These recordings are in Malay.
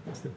Lepas tu.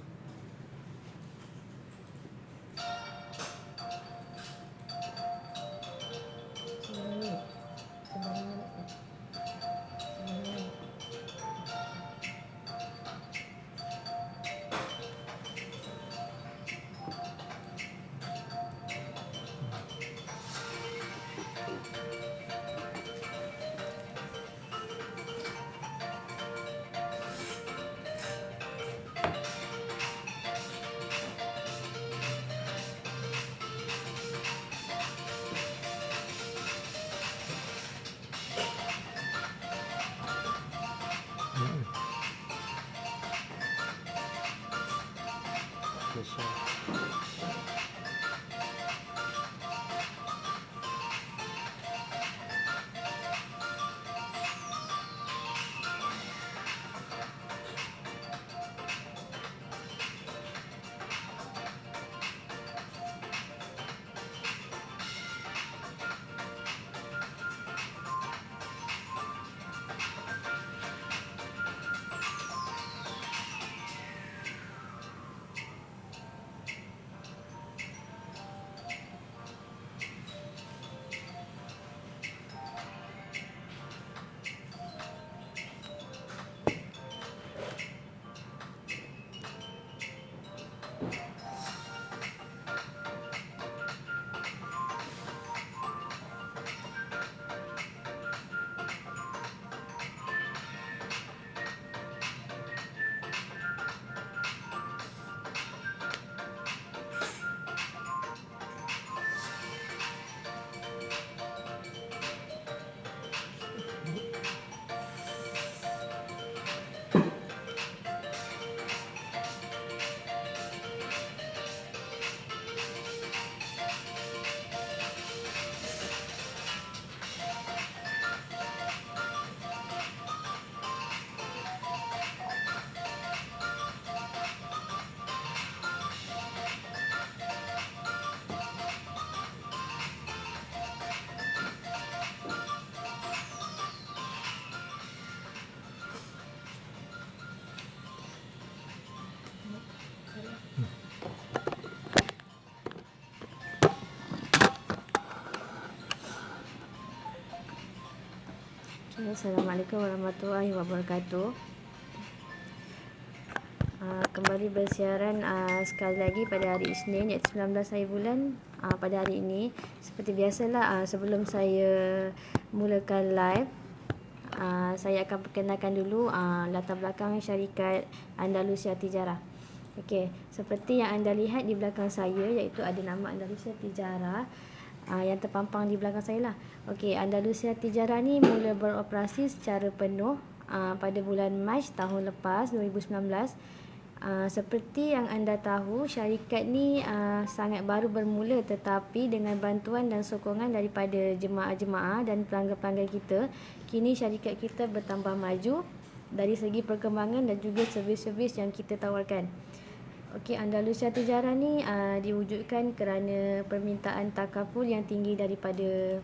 Assalamualaikum warahmatullahi wabarakatuh. Kembali bersiaran sekali lagi pada hari Isnin, iaitu 19 hari bulan pada hari ini. Seperti biasalah, sebelum saya mulakan live, saya akan perkenalkan dulu latar belakang syarikat Andalusia Tijarah. Okey, seperti yang anda lihat di belakang saya, iaitu ada nama Andalusia Tijarah yang terpampang di belakang saya lah. Okey, Andalusia Tijarah ni mula beroperasi secara penuh pada bulan Mac tahun lepas, 2019. Seperti yang anda tahu, syarikat ni sangat baru bermula, tetapi dengan bantuan dan sokongan daripada jemaah-jemaah dan pelanggan-pelanggan kita, kini syarikat kita bertambah maju dari segi perkembangan dan juga servis-servis yang kita tawarkan. Okey, Andalusia Tijarah ni diwujudkan kerana permintaan takaful yang tinggi daripada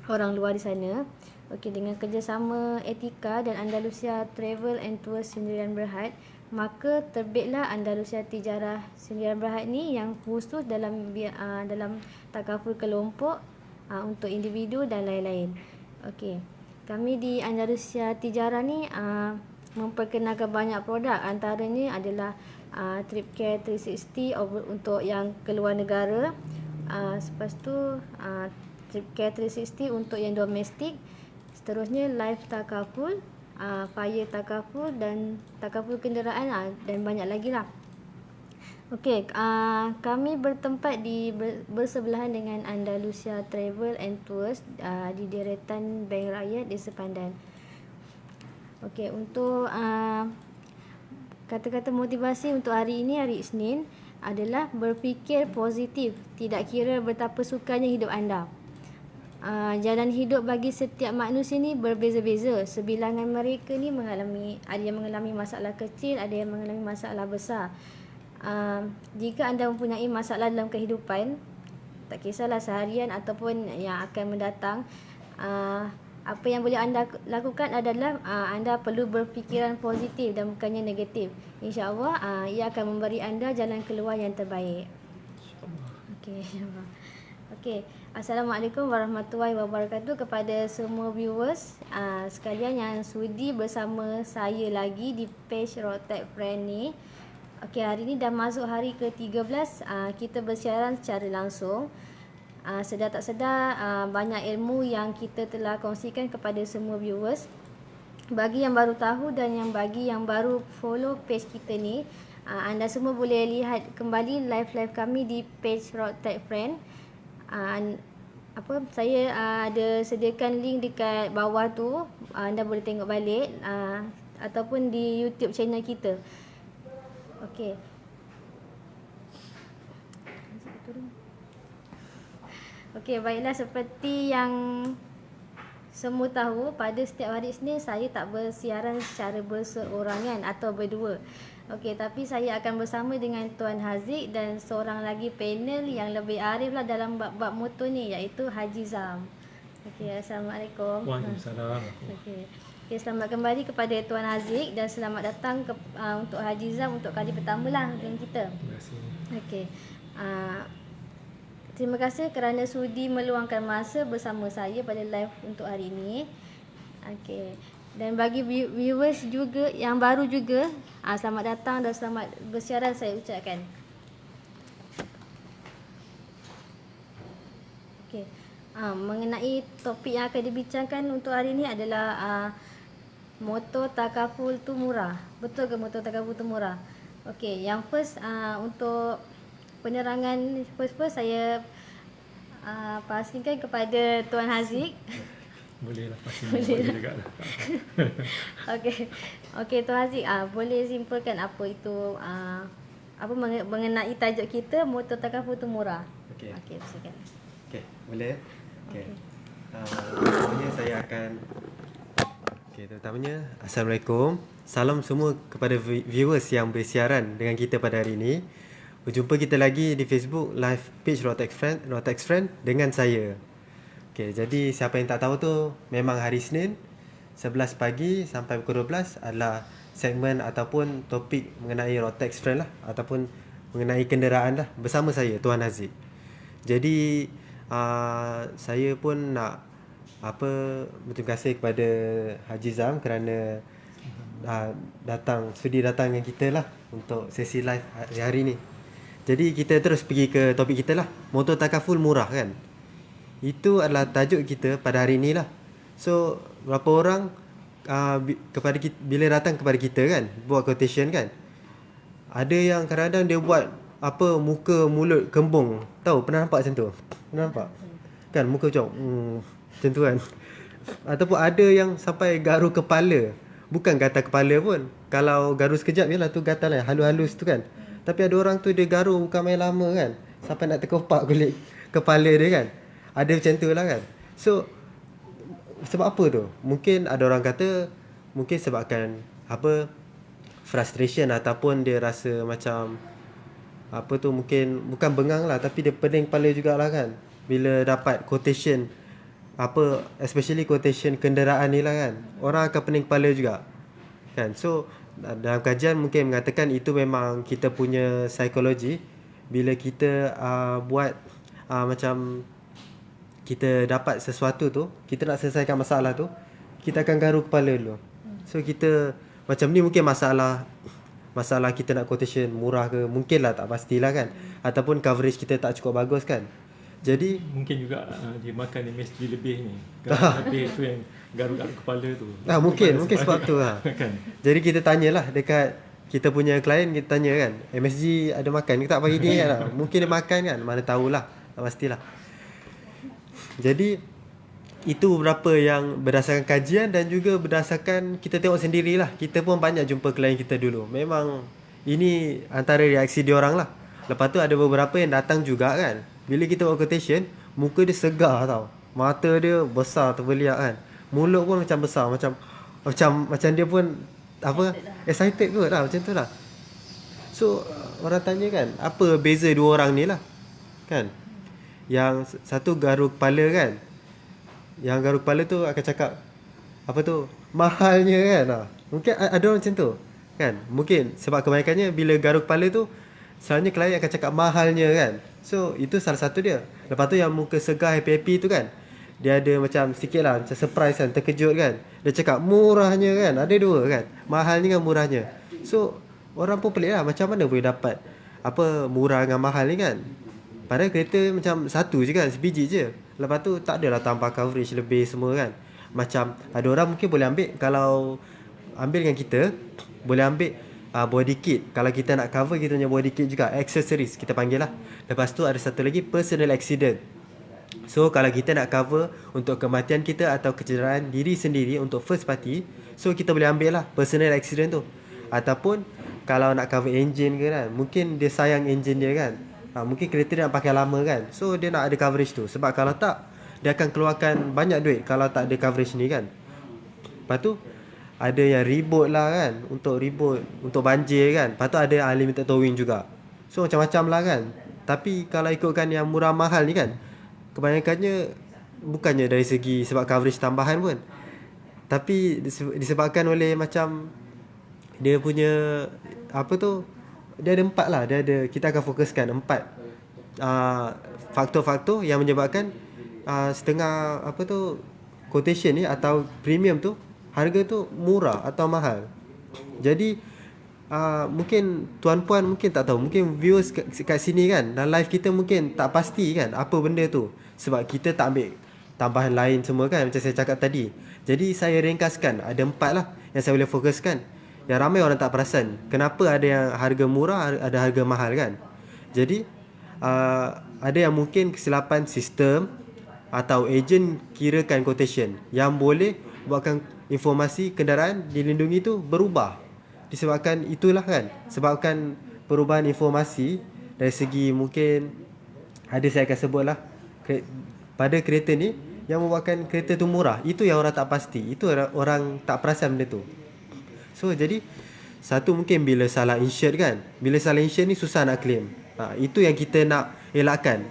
orang luar di sana. Okey, dengan kerjasama Etika dan Andalusia Travel and Tours Sendirian Berhad, maka terbitlah Andalusia Tijarah Sendirian Berhad ni yang khusus dalam takaful kelompok untuk individu dan lain-lain. Okey, kami di Andalusia Tijarah ni memperkenalkan banyak produk, antaranya adalah Tripcare 360 untuk yang keluar negara. Lepas tu Tripcare 360 untuk yang domestik. Seterusnya Life Takaful, Fire Takaful dan Takaful kenderaan dan banyak lagi lah. Okey, kami bertempat bersebelahan dengan Andalusia Travel and Tours di deretan Bank Rakyat di Sepandan. Okey, untuk kata-kata motivasi untuk hari ini, hari Isnin, adalah berfikir positif, tidak kira betapa sukanya hidup anda. Jalan hidup bagi setiap manusia ni berbeza-beza. Sebilangan mereka ni ada yang mengalami masalah kecil, ada yang mengalami masalah besar. Jika anda mempunyai masalah dalam kehidupan, tak kisahlah seharian ataupun yang akan mendatang, Apa yang boleh anda lakukan adalah anda perlu berfikiran positif dan bukannya negatif. InsyaAllah ia akan memberi anda jalan keluar yang terbaik. Okey, insyaAllah. Okey, Assalamualaikum warahmatullahi wabarakatuh kepada semua viewers sekalian yang sudi bersama saya lagi di page Rotek Friend ni. Okey, hari ni dah masuk hari ke-13 kita bersiaran secara langsung. Sedar tak sedar banyak ilmu yang kita telah kongsikan kepada semua viewers. Bagi yang baru tahu dan bagi yang baru follow page kita ni, anda semua boleh lihat kembali live-live kami di page Rotek Friend. Saya ada sediakan link dekat bawah tu, anda boleh tengok balik ataupun di YouTube channel kita. Okey. Okey, baiklah, seperti yang semua tahu, pada setiap hari Isnin saya tak bersiaran secara berseorangan atau berdua. Okey, tapi saya akan bersama dengan Tuan Haziq dan seorang lagi panel yang lebih arif lah dalam bab-bab motor ni, iaitu Haji Zam. Okey, Assalamualaikum. Waalaikumsalam. Okey. Okey, selamat kembali kepada Tuan Haziq dan selamat datang untuk Haji Zam untuk kali pertama lah dengan kita. Terima kasih. Okey. Terima kasih kerana sudi meluangkan masa bersama saya pada live untuk hari ini. Okey. Dan bagi viewers juga yang baru juga, selamat datang dan selamat bersiaran saya ucapkan. Okey. Mengenai topik yang akan dibincangkan untuk hari ini adalah motor takaful tu murah. Betul ke motor takaful tu murah? Okey, yang first untuk penerangan first saya pastikan kepada Tuan Haziq. Boleh lah, pasti boleh juga lah. Okey Tuan Haziq, boleh simpulkan apa itu mengenai tajuk kita motor takaful tu murah. Okey. Okey, silakan. Okey, boleh? Okey. Terutamanya saya akan terutamanya Assalamualaikum. Salam semua kepada viewers yang bersiaran dengan kita pada hari ini. Berjumpa kita lagi di Facebook live page Rotek Friend dengan saya. Okey, jadi siapa yang tak tahu tu, memang hari Isnin 11 pagi sampai pukul 12 adalah segmen ataupun topik mengenai Rotek Friend lah, ataupun mengenai kenderaan lah bersama saya Tuan Haziq. Jadi saya pun nak berterima kasih kepada Haji Zam kerana sudi datang dengan kita lah untuk sesi live hari ni. Jadi kita terus pergi ke topik kita lah. Motor takaful murah kan. Itu adalah tajuk kita pada hari ni lah. So berapa orang kepada kita, bila datang kepada kita kan, buat quotation kan, ada yang kadang-kadang dia buat muka mulut kembung. Tahu, pernah nampak macam tu? Pernah nampak? Kan muka macam macam tu kan. Ataupun ada yang sampai garu kepala. Bukan gatal kepala pun. Kalau garu sekejap je lah tu gatal lah, halus-halus tu kan. Tapi ada orang tu dia garu bukan main lama kan, sampai nak terkepak kulit kepala dia kan. Ada macam tu lah kan. So sebab apa tu? Mungkin ada orang kata mungkin sebabkan frustration ataupun dia rasa macam mungkin bukan bengang lah, tapi dia pening kepala jugalah kan, bila dapat quotation especially quotation kenderaan ni lah kan. Orang akan pening kepala juga kan. So dalam kajian mungkin mengatakan itu memang kita punya psikologi. Bila kita buat macam kita dapat sesuatu tu, kita nak selesaikan masalah tu, kita akan garu kepala dulu. So kita macam ni mungkin masalah kita nak quotation murah ke, mungkin lah, tak pastilah kan. Ataupun coverage kita tak cukup bagus kan. Jadi mungkin juga dia makan MSG lebih ni. Garu lebih tu yang garu-garu kepala tu. Mungkin sebab tu lah. Kan. Jadi kita tanyalah dekat kita punya klien, kita tanya kan, MSG ada makan ke tak pagi ni kan. Mungkin dia makan kan, mana tahulah, tak pastilah. Jadi itu beberapa yang berdasarkan kajian dan juga berdasarkan kita tengok sendirilah. Kita pun banyak jumpa klien kita dulu. Memang ini antara reaksi diorang lah. Lepas tu ada beberapa yang datang juga kan. Bila kita buat quotation, muka dia segar tau. Mata dia besar terbeliak kan. Mulut pun macam besar, macam dia pun excited kot lah, macam tu lah. So orang tanya kan, apa beza dua orang ni lah kan. Yang satu garu kepala kan, yang garuk kepala tu akan cakap apa tu, mahalnya kan. Mungkin ada orang macam tu kan. Mungkin sebab kebanyakannya bila garuk kepala tu selalunya klien akan cakap mahalnya kan. So itu salah satu dia. Lepas tu yang muka segar happy-happy tu kan, dia ada macam sikit lah macam surprise kan, terkejut kan. Dia cakap murahnya kan. Ada dua kan, mahalnya dengan murahnya. So orang pun pelik lah, macam mana boleh dapat apa murah dengan mahal ni kan. Padahal kereta macam satu je kan, sebiji je. Lepas tu tak adalah tambah coverage lebih semua kan. Macam ada orang mungkin boleh ambil, kalau ambil dengan kita boleh ambil body kit. Kalau kita nak cover kita punya body kit juga, accessories kita panggil lah. Lepas tu ada satu lagi personal accident. So kalau kita nak cover untuk kematian kita atau kecederaan diri sendiri untuk first party, so kita boleh ambil lah personal accident tu. Ataupun kalau nak cover engine ke kan, mungkin dia sayang engine dia kan, mungkin kereta dia nak pakai lama kan, so dia nak ada coverage tu. Sebab kalau tak, dia akan keluarkan banyak duit kalau tak ada coverage ni kan. Lepas tu ada yang reboot lah kan, untuk reboot, untuk banjir kan. Lepas tu ada unlimited towing juga. So macam-macam lah kan. Tapi kalau ikutkan yang murah mahal ni kan, kebanyakannya bukannya dari segi sebab coverage tambahan pun, tapi disebabkan oleh macam dia punya apa tu, dia ada 4 lah. Dia ada, kita akan fokuskan 4 faktor-faktor yang menyebabkan setengah apa tu quotation ni atau premium tu, harga tu murah atau mahal. Jadi mungkin tuan-puan mungkin tak tahu, mungkin viewers kat sini kan, dalam live kita mungkin tak pasti kan apa benda tu, sebab kita tak ambil tambahan lain semua kan, macam saya cakap tadi. Jadi saya ringkaskan, ada 4 lah yang saya boleh fokuskan, yang ramai orang tak perasan. Kenapa ada yang harga murah, ada harga mahal kan. Jadi ada yang mungkin kesilapan sistem atau ejen kirakan quotation yang boleh buatkan informasi kenderaan dilindungi tu berubah. Disebabkan itulah kan, sebabkan perubahan informasi dari segi mungkin ada, saya akan sebut lah, pada kereta ni yang membuatkan kereta tu murah. Itu yang orang tak pasti, itu orang tak perasan benda tu. So jadi satu mungkin bila salah insured kan, bila salah insured ni susah nak claim. Itu yang kita nak elakkan.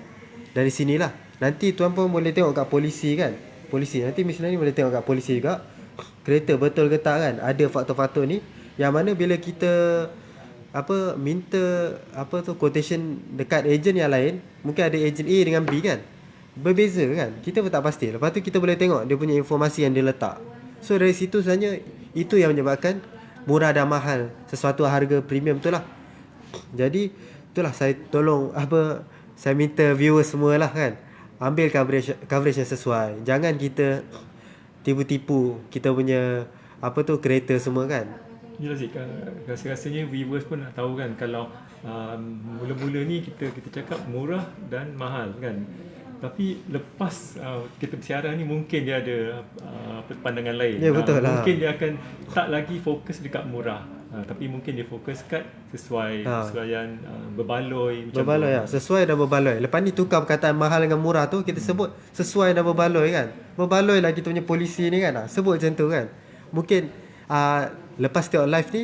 Dari sinilah nanti tuan pun boleh tengok kat polisi kan, polisi nanti misalnya ni boleh tengok kat polisi juga, kereta betul ke tak kan. Ada faktor-faktor ni yang mana bila kita apa minta apa tu quotation dekat ejen yang lain, mungkin ada ejen A dengan B kan, berbeza kan, kita pun tak pasti. Lepas tu kita boleh tengok dia punya informasi yang dia letak. So dari situ sebenarnya itu yang menyebabkan murah dan mahal sesuatu harga premium tu lah. Jadi itulah saya tolong apa, saya minta viewers semualah kan, ambil coverage yang sesuai. Jangan kita tipu-tipu kita punya apa tu kereta semua kan. Yelah Zik, rasa-rasanya viewers pun nak tahu kan, kalau mula-mula ni kita cakap murah dan mahal kan. Tapi lepas kita bersiaran ni mungkin dia ada pandangan lain. Ya betul lah. Mungkin dia akan tak lagi fokus dekat murah. Tapi mungkin dia fokus kat sesuaian berbaloi macam berbaloi lah, sesuai dan berbaloi. Lepas ni tukar perkataan mahal dengan murah tu, kita sebut sesuai dan berbaloi kan. Berbaloi lah kita punya polisi ni kan, sebut macam tu kan. Mungkin lepas tengok live ni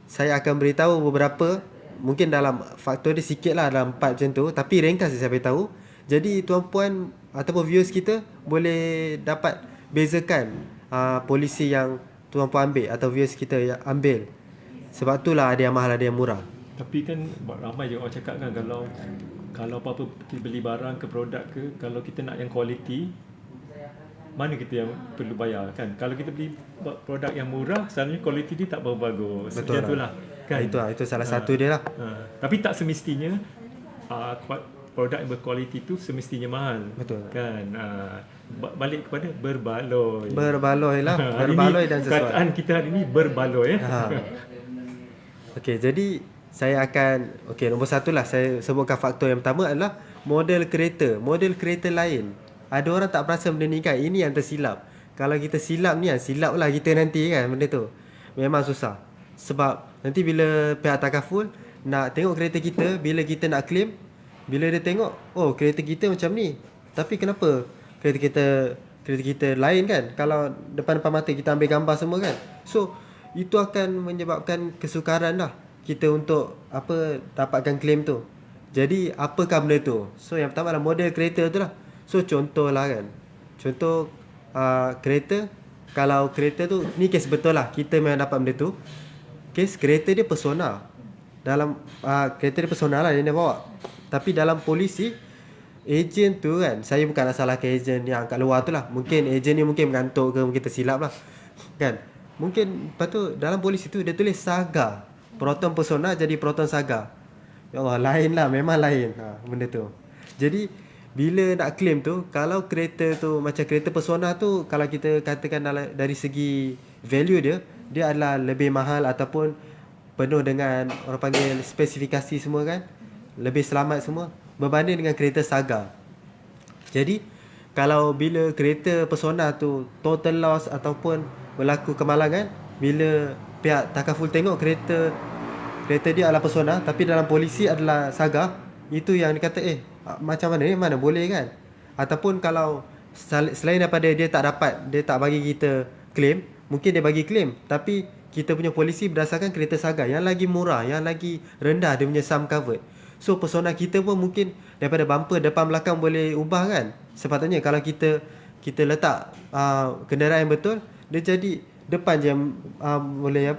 saya akan beritahu beberapa, mungkin dalam faktor dia sikit lah, dalam 4 macam tu, tapi ringkas saya beritahu. Jadi tuan-puan ataupun viewers kita boleh dapat bezakan polisi yang tuan-puan ambil atau viewers kita yang ambil. Sebab itulah ada yang mahal, ada yang murah. Tapi kan ramai je orang cakap kan, kalau apa-apa kita beli barang ke produk ke, kalau kita nak yang quality, mana kita yang perlu bayar kan. Kalau kita beli produk yang murah, selalunya quality dia tak berapa bagus. Betul lah. Itulah kan. Itu salah satu dia lah. Tapi tak semestinya produk yang berkualiti tu semestinya mahal. Betul. Kan. Balik kepada berbaloi. Berbaloi lah. Berbaloi dan sesuai. Kataan kita hari ni berbaloi Okey, jadi saya akan nombor 1 lah saya sebutkan faktor yang pertama adalah model kereta. Model kereta lain. Ada orang tak perasan benda ni kan. Ini yang tersilap. Kalau kita silap ni kan, silap lah kita nanti kan benda tu. Memang susah. Sebab nanti bila pihak takaful nak tengok kereta kita, bila kita nak claim, bila dia tengok, oh kereta kita macam ni, tapi kenapa kereta kita lain kan, kalau depan-depan mata kita ambil gambar semua kan. So itu akan menyebabkan kesukaran lah kita untuk dapatkan claim tu. Jadi apakah benda tu? So yang pertama adalah model kereta tu lah. So contoh lah kan, contoh kereta, kalau kereta tu ni kes betul lah, kita memang dapat benda tu. Kes kereta dia personal. Dalam kereta dia personal lah yang dia bawa. Tapi dalam polisi, ejen tu kan, saya bukan nak salahkan ejen yang kat luar tu lah. Mungkin ejen ni mungkin mengantuk ke, mungkin tersilap lah kan. Mungkin lepas tu dalam polisi tu dia tulis Saga, Proton personal jadi Proton Saga. Ya Allah, lain lah, memang lain benda tu. Jadi bila nak claim tu, kalau kereta tu macam kereta personal tu, kalau kita katakan dari segi value dia adalah lebih mahal ataupun penuh dengan orang panggil spesifikasi semua kan, lebih selamat semua berbanding dengan kereta Saga. Jadi kalau bila kereta personal tu total loss ataupun berlaku kemalangan, bila pihak takaful tengok kereta dia adalah personal tapi dalam polisi adalah Saga, itu yang dia kata macam mana ni, mana boleh kan. Ataupun kalau selain daripada dia tak bagi kita claim, mungkin dia bagi claim tapi kita punya polisi berdasarkan kereta Saga yang lagi murah, yang lagi rendah dia punya sum covered. So personal kita pun mungkin daripada bumper depan belakang boleh ubah kan. Sepatutnya kalau kita letak kenderaan yang betul, dia jadi depan je boleh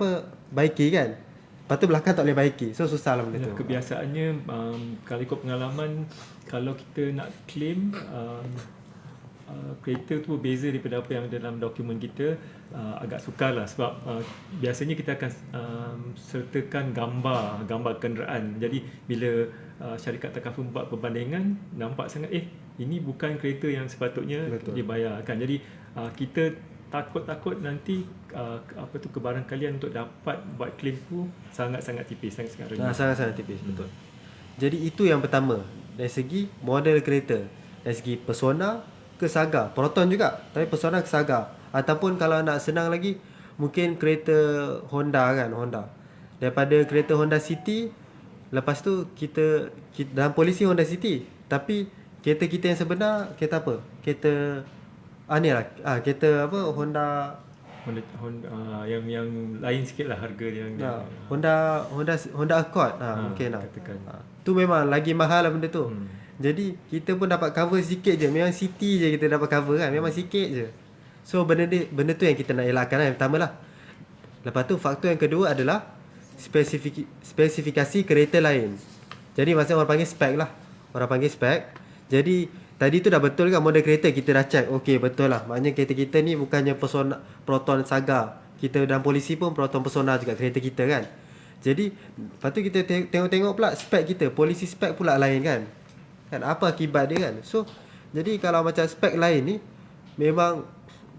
baiki kan. Lepas tu belakang tak boleh baiki. So susah lah benda tu. Kebiasaannya kalau ikut pengalaman, kalau kita nak claim kereta tu berbeza daripada apa yang dalam dokumen kita, agak sukar lah sebab biasanya kita akan sertakan gambar kenderaan. Jadi bila syarikat takaful buat perbandingan, nampak sangat ini bukan kereta yang sepatutnya dibayar kan. Jadi kita takut nanti kebaran kalian untuk dapat buat claim tu sangat-sangat tipis, sangat-sangat rendah. Sangat-sangat tipis, betul. Jadi itu yang pertama dari segi model kereta, dari segi Persona ke Saga, Proton juga, tapi Persona ke Saga. Ataupun kalau nak senang lagi, mungkin kereta Honda kan, daripada kereta Honda City, lepas tu kita dalam polisi Honda City, tapi kereta kita yang sebenar kereta apa? Kereta kereta Honda yang lain sikit lah harga yang Honda Accord mungkin lah. Tu memang lagi mahal lah benda tu. Jadi kita pun dapat cover sikit je. Memang city je kita dapat cover kan, memang sikit je. So benda tu yang kita nak elakkan lah, yang pertama lah. Lepas tu faktor yang kedua adalah spesifikasi kereta lain. Jadi maksudnya orang panggil spec. Jadi tadi tu dah betul kan model kereta, kita dah check. Okey, betul lah. Maknanya kereta kita ni bukannya Proton Saga. Kita dalam polisi pun Proton Persona juga kereta kita kan. Jadi lepas tu kita tengok pula spek kita, polisi spek pula lain kan. Apa akibat dia kan. So jadi kalau macam spek lain ni, memang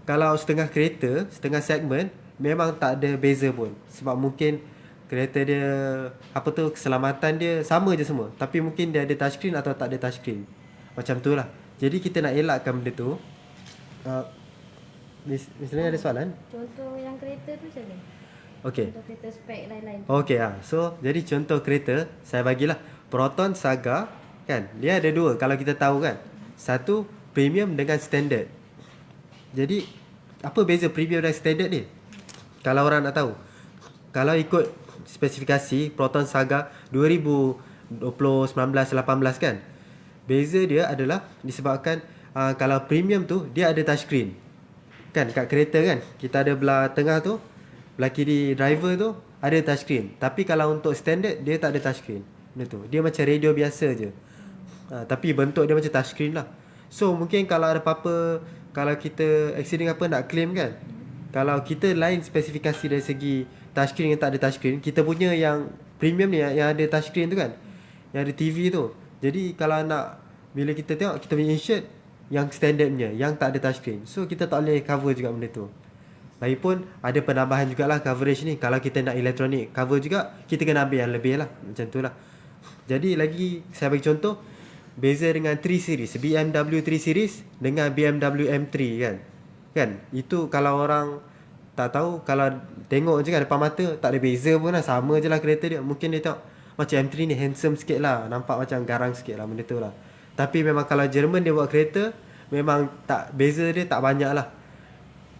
kalau setengah kereta, setengah segmen, memang tak ada beza pun. Sebab mungkin kereta dia keselamatan dia sama je semua, tapi mungkin dia ada touchscreen atau tak ada touchscreen. Macam tu lah. Jadi kita nak elakkan benda tu. Misalnya ada soalan? Contoh yang kereta tu macam mana? Okey. Contoh kereta spek lain-lain. Okey so jadi contoh kereta saya bagilah Proton Saga kan. Dia ada dua kalau kita tahu kan. Satu premium dengan standard. Jadi apa beza premium dan standard ni? Kalau orang nak tahu. Kalau ikut spesifikasi Proton Saga 2020, 19, 18 kan. Beza dia adalah disebabkan kalau premium tu dia ada touchscreen. Kan kat kereta kan kita ada belah tengah tu, belah kiri driver tu ada touchscreen. Tapi kalau untuk standard dia tak ada touchscreen. Benda tu. Dia macam radio biasa je. Tapi bentuk dia macam touchscreen lah. So mungkin kalau ada apa-apa, kalau kita accident apa nak claim kan, kalau kita lain spesifikasi dari segi touchscreen yang tak ada touchscreen, kita punya yang premium ni yang ada touchscreen tu kan, yang ada TV tu. Jadi kalau nak, bila kita tengok kita punya insured yang standardnya, yang tak ada touchscreen, so kita tak boleh cover juga benda tu. Lagipun ada penambahan jugalah coverage ni. Kalau kita nak electronic cover juga, kita kena ambil yang lebih lah. Macam tu lah. Jadi lagi saya bagi contoh, beza dengan 3 series, BMW 3 series dengan BMW M3 kan. Itu kalau orang tak tahu, kalau tengok je kan depan mata, tak ada beza pun lah, sama je lah kereta dia. Mungkin dia tengok macam M3 ni handsome sikit lah, nampak macam garang sikit lah, benda tu lah. Tapi memang kalau Jerman dia buat kereta, memang tak, beza dia tak banyak lah.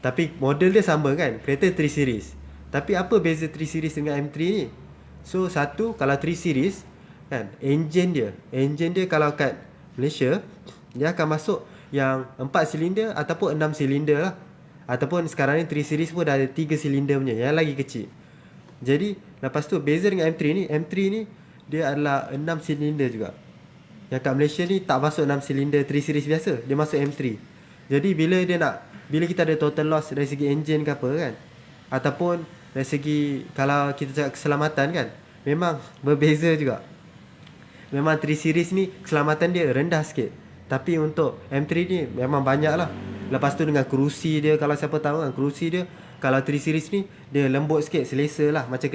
Tapi model dia sama kan, kereta 3 series. Tapi apa beza 3 series dengan M3 ni? So satu, kalau 3 series kan, engine dia kalau kat Malaysia, dia akan masuk yang 4 silinder ataupun 6 silinder lah. Ataupun sekarang ni 3 series pun dah ada 3 silinder punya, yang lagi kecil. Jadi lepas tu beza dengan M3 ni, M3 ni dia adalah 6 silinder juga. Yang kat Malaysia ni tak masuk 6 silinder 3 series biasa, dia masuk M3. Jadi bila kita ada total loss dari segi enjin ke apa kan, ataupun dari segi kalau kita cakap keselamatan kan, memang berbeza juga. Memang 3 series ni keselamatan dia rendah sikit, tapi untuk M3 ni memang banyak lah. Lepas tu dengan kerusi dia, kalau siapa tahu kan, kerusi dia kalau 3 series ni dia lembut sikit, selesa lah, macam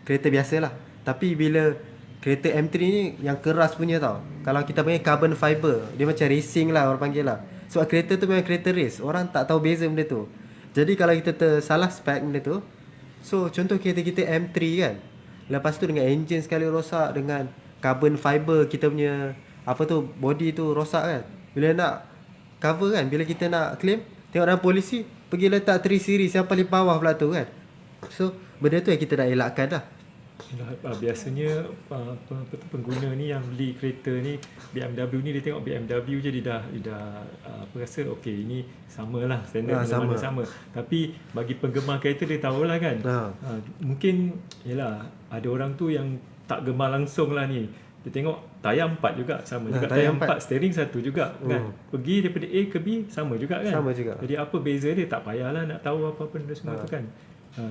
kereta biasa lah. Tapi bila kereta M3 ni yang keras punya tau, kalau kita panggil carbon fiber, dia macam racing lah orang panggil lah. Sebab kereta tu memang kereta race, orang tak tahu beza benda tu. Jadi kalau kita tersalah spek benda tu, so contoh kereta kita M3 kan, lepas tu dengan enjin sekali rosak, dengan carbon fiber kita punya apa tu, body tu rosak kan, bila nak cover kan, bila kita nak claim, tengok dalam polisi, pergi letak 3 series yang paling bawah pula tu kan. So benda tu yang kita dah elakkan dah. Biasanya pengguna ni yang beli kereta ni BMW ni, dia tengok BMW je dia dah apa rasa okey ini samalah, standard mana sama. Tapi bagi penggemar kereta dia tahulah kan. Mungkin yalah ada orang tu yang tak gemar langsung lah ni, dia tengok tayar 4 juga sama juga, tayar 4 steering satu juga kan, pergi daripada A ke B sama juga kan, sama juga. Jadi apa beza dia, tak payahlah nak tahu apa-apa benda semua tu kan.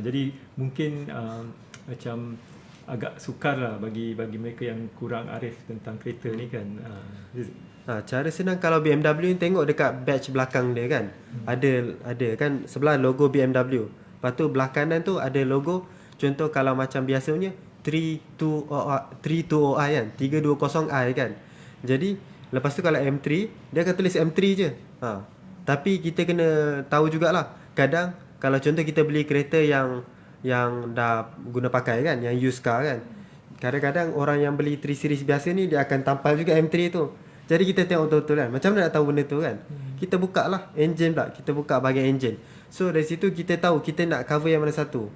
Jadi mungkin macam agak sukar lah bagi mereka yang kurang arif tentang kereta ni kan. Cara senang kalau BMW ni, tengok dekat badge belakang dia kan, ada kan sebelah logo BMW. Lepas tu belakangan tu ada logo, contoh kalau macam biasanya 320i kan, 320i kan. Jadi lepas tu kalau M3 dia akan tulis M3 je. Tapi kita kena tahu jugalah, kadang kalau contoh kita beli kereta yang dah guna pakai kan, yang used car kan, kadang-kadang orang yang beli 3 series biasa ni dia akan tampal juga M3 tu. Jadi kita tengok betul-betul kan, macam mana nak tahu benda tu kan. Kita buka lah engine pula, kita buka bahagian engine. So dari situ kita tahu kita nak cover yang mana satu.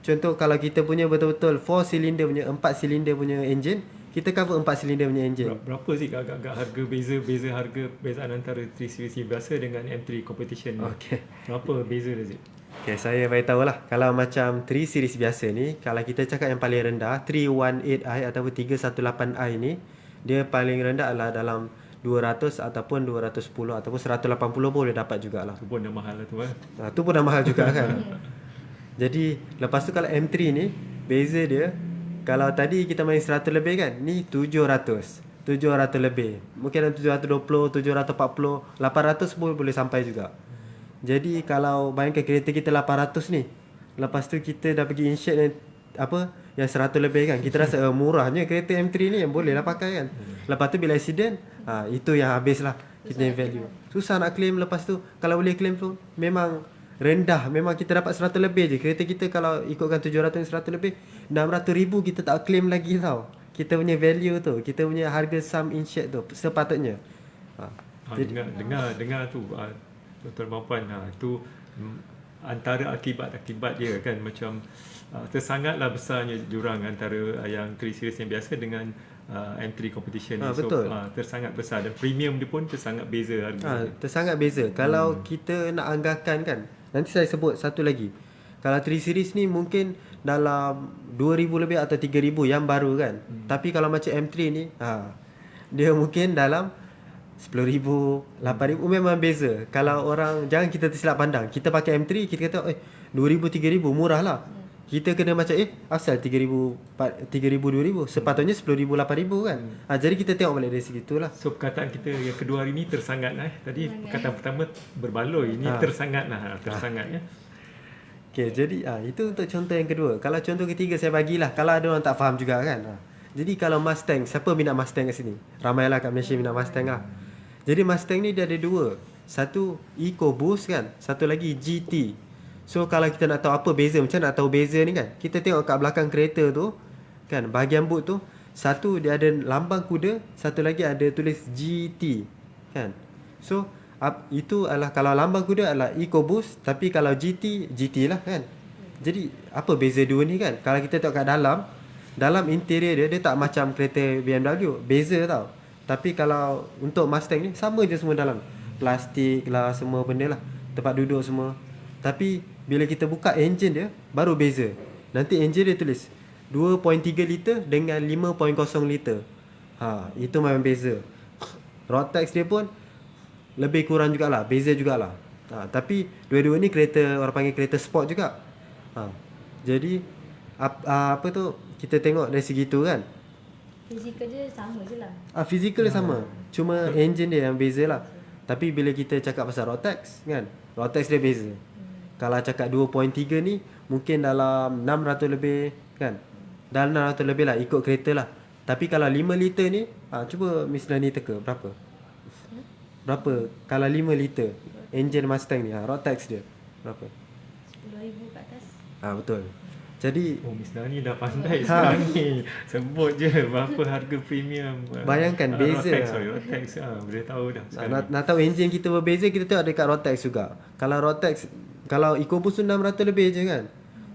Contoh kalau kita punya betul-betul 4 silinder punya, 4 silinder punya engine, kita cover 4 silinder punya engine. Berapa sih agak-agak harga harga bezaan antara 3 series biasa dengan M3 competition ni? Berapa beza dia? Okay, saya beritahu lah. Kalau macam 3 series biasa ni, kalau kita cakap yang paling rendah 318i ataupun 318i ni, dia paling rendah adalah dalam 200 ataupun 210 ataupun 180 boleh dapat jugalah. Tu pun dah mahal lah tu tu pun dah mahal juga kan. Jadi lepas tu kalau M3 ni, beza dia, kalau tadi kita main 100 lebih kan, ni 700 lebih. Mungkin 720, 740, 800 pun boleh sampai juga. Jadi kalau bayangkan kereta kita 800 ni, lepas tu kita dah pergi insure yang 100 lebih kan, kita rasa murahnya kereta M3 ni, yang boleh lah pakai kan. Lepas tu bila accident, itu yang habis lah kita punya value. Susah nak claim. Lepas tu kalau boleh claim tu memang rendah, memang kita dapat 100 lebih je. Kereta kita kalau ikutkan 700 100 lebih, 600,000 kita tak claim lagi tau. Kita punya value tu, kita punya harga sum insured tu sepatutnya. Dengar tu Tuan Puan, itu antara akibat dia kan, macam tersangatlah besarnya jurang antara yang 3 series yang biasa dengan M3 competition ni. Betul. Tersangat besar, dan premium dia pun tersangat beza harga. Tersangat beza. Kalau kita nak anggarkan kan, nanti saya sebut satu lagi. Kalau 3 series ni mungkin dalam 2,000 lebih atau 3,000 yang baru kan. Tapi kalau macam M3 ni, dia mungkin dalam 10,000, 8,000 memang beza. Kalau orang, jangan kita tersilap pandang, kita pakai M3 kita kata 2,000 3,000 murah lah. Kita kena macam asal 3,000 2,000, sepatutnya 10,000 8,000 kan. Jadi kita tengok balik dari situ lah. So perkataan kita yang kedua hari ni tersangat lah. Tadi perkataan pertama berbaloi, ini tersangat lah. Tersangat ya. Okay, jadi itu untuk contoh yang kedua. Kalau contoh ketiga saya bagilah, kalau ada orang tak faham juga kan. Jadi kalau Mustang, siapa minat Mustang kat sini? Ramailah kat Malaysia minat Mustang lah. Jadi Mustang ni dia ada dua. Satu EcoBoost kan, satu lagi GT. So kalau kita nak tahu apa beza, macam nak tahu beza ni kan, kita tengok kat belakang kereta tu kan, bahagian boot tu, satu dia ada lambang kuda, satu lagi ada tulis GT kan. So itu adalah, kalau lambang kuda adalah EcoBoost, tapi kalau GT lah kan. Jadi apa beza dua ni kan? Kalau kita tengok kat dalam interior dia tak macam kereta BMW, beza tau. Tapi kalau untuk Mustang ni sama je semua dalam. plastik lah, semua benda lah, tempat duduk semua. Tapi bila kita buka engine dia, baru beza. Nanti engine dia tulis 2.3 liter dengan 5.0 liter. Itu memang beza. Road tax dia pun lebih kurang jugalah, beza jugalah. Tapi dua-dua ni kereta, orang panggil kereta sport juga. Jadi apa tu, kita tengok dari segi tu kan. Fizikal dia sama je lah. Fizikal dia sama, cuma engine dia yang beza lah. Tapi bila kita cakap pasal road tax kan, road tax dia beza. Kalau cakap 2.3 ni mungkin dalam 600 lebih kan. Dalam 600 lebih lah ikut kereta lah. Tapi kalau 5 liter ni, cuba Miss Lani teka berapa? Berapa kalau 5 liter engine Mustang ni, road tax dia berapa? 10,000 kat atas. Betul. Jadi Miss Nani dah pandai sekarang ni. Sebut je berapa harga premium. Bayangkan beza. Road tax, boleh tahu dah sekarang. Nak tahu engine kita berbeza, kita tengok dekat road tax juga. Kalau road tax, kalau EcoBoost tu 600 lebih je kan.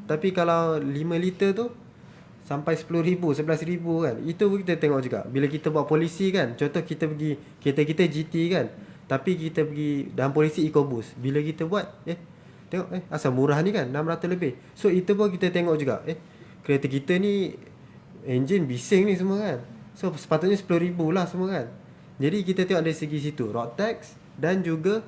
Tapi kalau 5 liter tu sampai 10,000, 11,000 kan. Itu kita tengok juga. Bila kita buat polisi kan, contoh kita pergi, kereta kita GT kan, tapi kita pergi dalam polisi EcoBoost. Bila kita buat, tengok asal murah ni kan, 600 lebih. So itu pun kita tengok juga, kereta kita ni engine bising ni semua kan. So sepatutnya 10,000 lah semua kan. Jadi kita tengok dari segi situ, road tax dan juga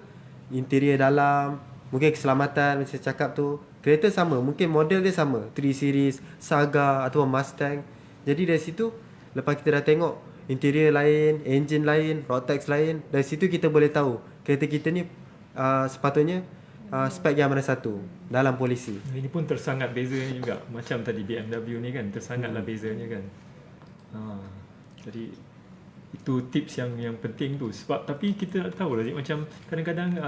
interior dalam, mungkin keselamatan macam saya cakap tu. Kereta sama, mungkin model dia sama, 3 Series, Saga ataupun Mustang. Jadi dari situ, lepas kita dah tengok interior lain, engine lain, road tax lain, dari situ kita boleh tahu kereta kita ni sepatutnya spek yang mana satu dalam polisi. Ini pun tersangat bezanya juga. Macam tadi BMW ni kan, tersangatlah bezanya kan. Jadi itu tips yang penting tu. Sebab tapi kita nak tahu lah, macam kadang-kadang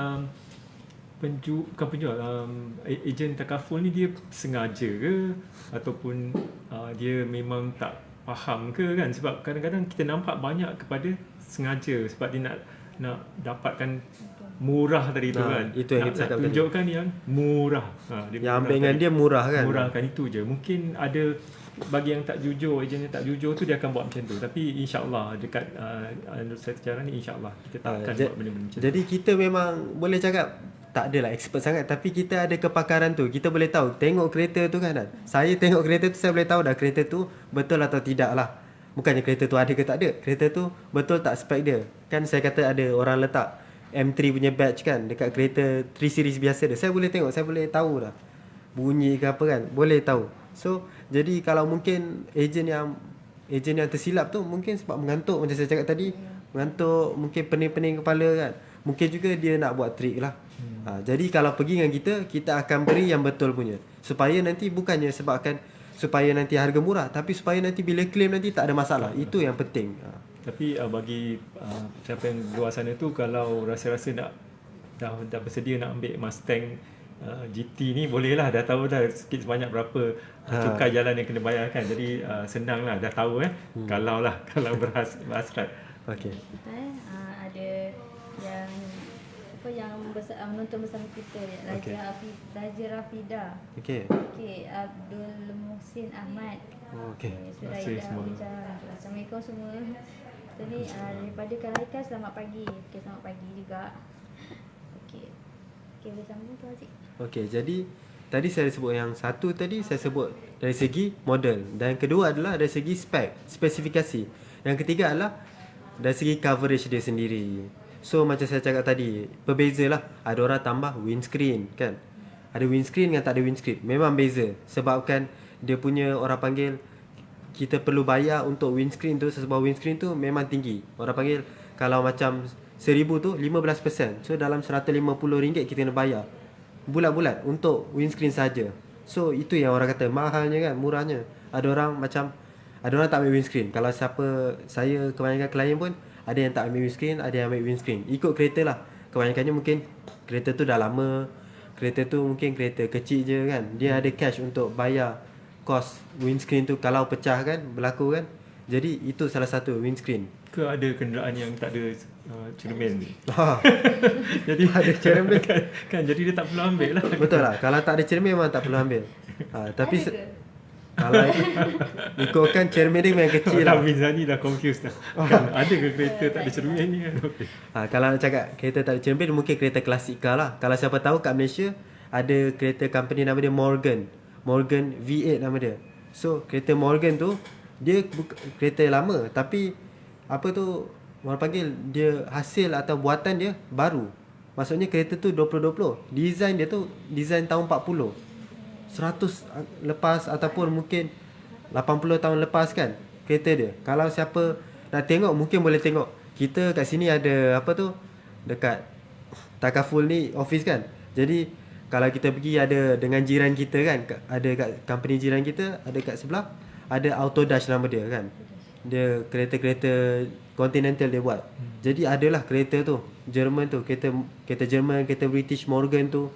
penjual ejen takaful ni dia sengaja ke ataupun dia memang tak faham ke kan. Sebab kadang-kadang kita nampak banyak kepada sengaja sebab dia nak dapatkan murah tadi tu kan. Itu yang kita cakap tadi. Tunjukkan yang murah. Yang ambil dengan dia murah kan. Murahkan itu je. Mungkin ada bagi yang tak jujur, ejen yang tak jujur tu dia akan buat macam tu. Tapi insya-Allah dekat secara ni insya-Allah kita tak akan buat benda-benda macam tu. Jadi kita memang boleh cakap tak adalah expert sangat, tapi kita ada kepakaran tu. Kita boleh tahu, tengok kereta tu kan. Saya tengok kereta tu, saya boleh tahu dah kereta tu betul atau tidak lah. Bukannya kereta tu ada ke tak ada, kereta tu betul tak spek dia. Kan saya kata ada orang letak M3 punya badge kan dekat kereta 3 series biasa dia. Saya boleh tengok, saya boleh tahu dah bunyi ke apa kan, boleh tahu. So jadi kalau mungkin ejen yang tersilap tu mungkin sebab mengantuk, macam saya cakap tadi, mengantuk, mungkin pening-pening kepala kan. Mungkin juga dia nak buat trik lah. Jadi kalau pergi dengan kita akan beri yang betul punya. Supaya nanti bukannya sebabkan supaya nanti harga murah, tapi supaya nanti bila claim nanti tak ada masalah. Itu yang penting. Tapi bagi siapa yang luar sana tu, kalau rasa-rasa dah bersedia nak ambil Mustang GT ni, bolehlah, dah tahu dah sikit sebanyak berapa cukai jalan yang kena bayar kan. Jadi senang lah, dah tahu kalau berhasrat. Okey. Ada yang menonton bersama kita, Raja Rafida. Okey. Abdul Muhsin Ahmad. Okey. Suraida Bicara. Assalamualaikum semua. Tadi daripada Karaika, selamat pagi. Selamat pagi juga. Okey, boleh sambung tu Aziz. Okey, jadi tadi saya sebut yang satu, tadi saya sebut dari segi model, dan yang kedua adalah dari segi spesifikasi. Yang ketiga adalah dari segi coverage dia sendiri. So macam saya cakap tadi, berbezalah. Ada orang tambah windscreen kan. Ada windscreen dengan tak ada windscreen. Memang beza. Sebabkan dia punya, orang panggil, kita perlu bayar untuk windscreen tu. Sebuah windscreen tu memang tinggi. Orang panggil kalau macam 1,000 tu 15%. So dalam RM150 kita kena bayar bulat-bulat untuk windscreen saja. So itu yang orang kata mahalnya kan, murahnya. Ada orang tak ambil windscreen. Kalau saya kebanyakan klien pun ada yang tak ambil windscreen, ada yang ambil windscreen. Ikut kereta lah. Kebanyakannya mungkin kereta tu dah lama, kereta tu mungkin kereta kecil je kan. Dia ada cash untuk bayar kos windscreen tu kalau pecah kan, berlaku kan. Jadi itu salah satu windscreen. Ke ada kenderaan yang tak ada cermin ni? Jadi ada cermin kan, jadi dia tak perlu ambil lah. Betul lah. Kalau tak ada cermin memang tak perlu ambil. Tapi Kalau ikutkan cermin dia memang kecil lah. Mizani dah confused dah. Kan ada ke kereta tak ada cermin ni kan? Okay. Kalau nak cakap kereta tak ada cermin, mungkin kereta klasikal lah. Kalau siapa tahu kat Malaysia ada kereta company nama dia Morgan V8 nama dia. So kereta Morgan tu dia kereta lama, tapi apa tu orang panggil, dia hasil atau buatan dia baru. Maksudnya kereta tu 2020. Design dia tu design tahun 40, 100 lepas ataupun mungkin 80 tahun lepas kan kereta dia. Kalau siapa nak tengok mungkin boleh tengok. Kita kat sini ada apa tu, dekat Takaful ni office kan. Jadi kalau kita pergi ada dengan jiran kita kan, ada kat company jiran kita, ada kat sebelah ada Autodash nama dia kan. Dia kereta-kereta Continental dia buat. Jadi adalah kereta tu Jerman tu, kereta Jerman, kereta British Morgan tu.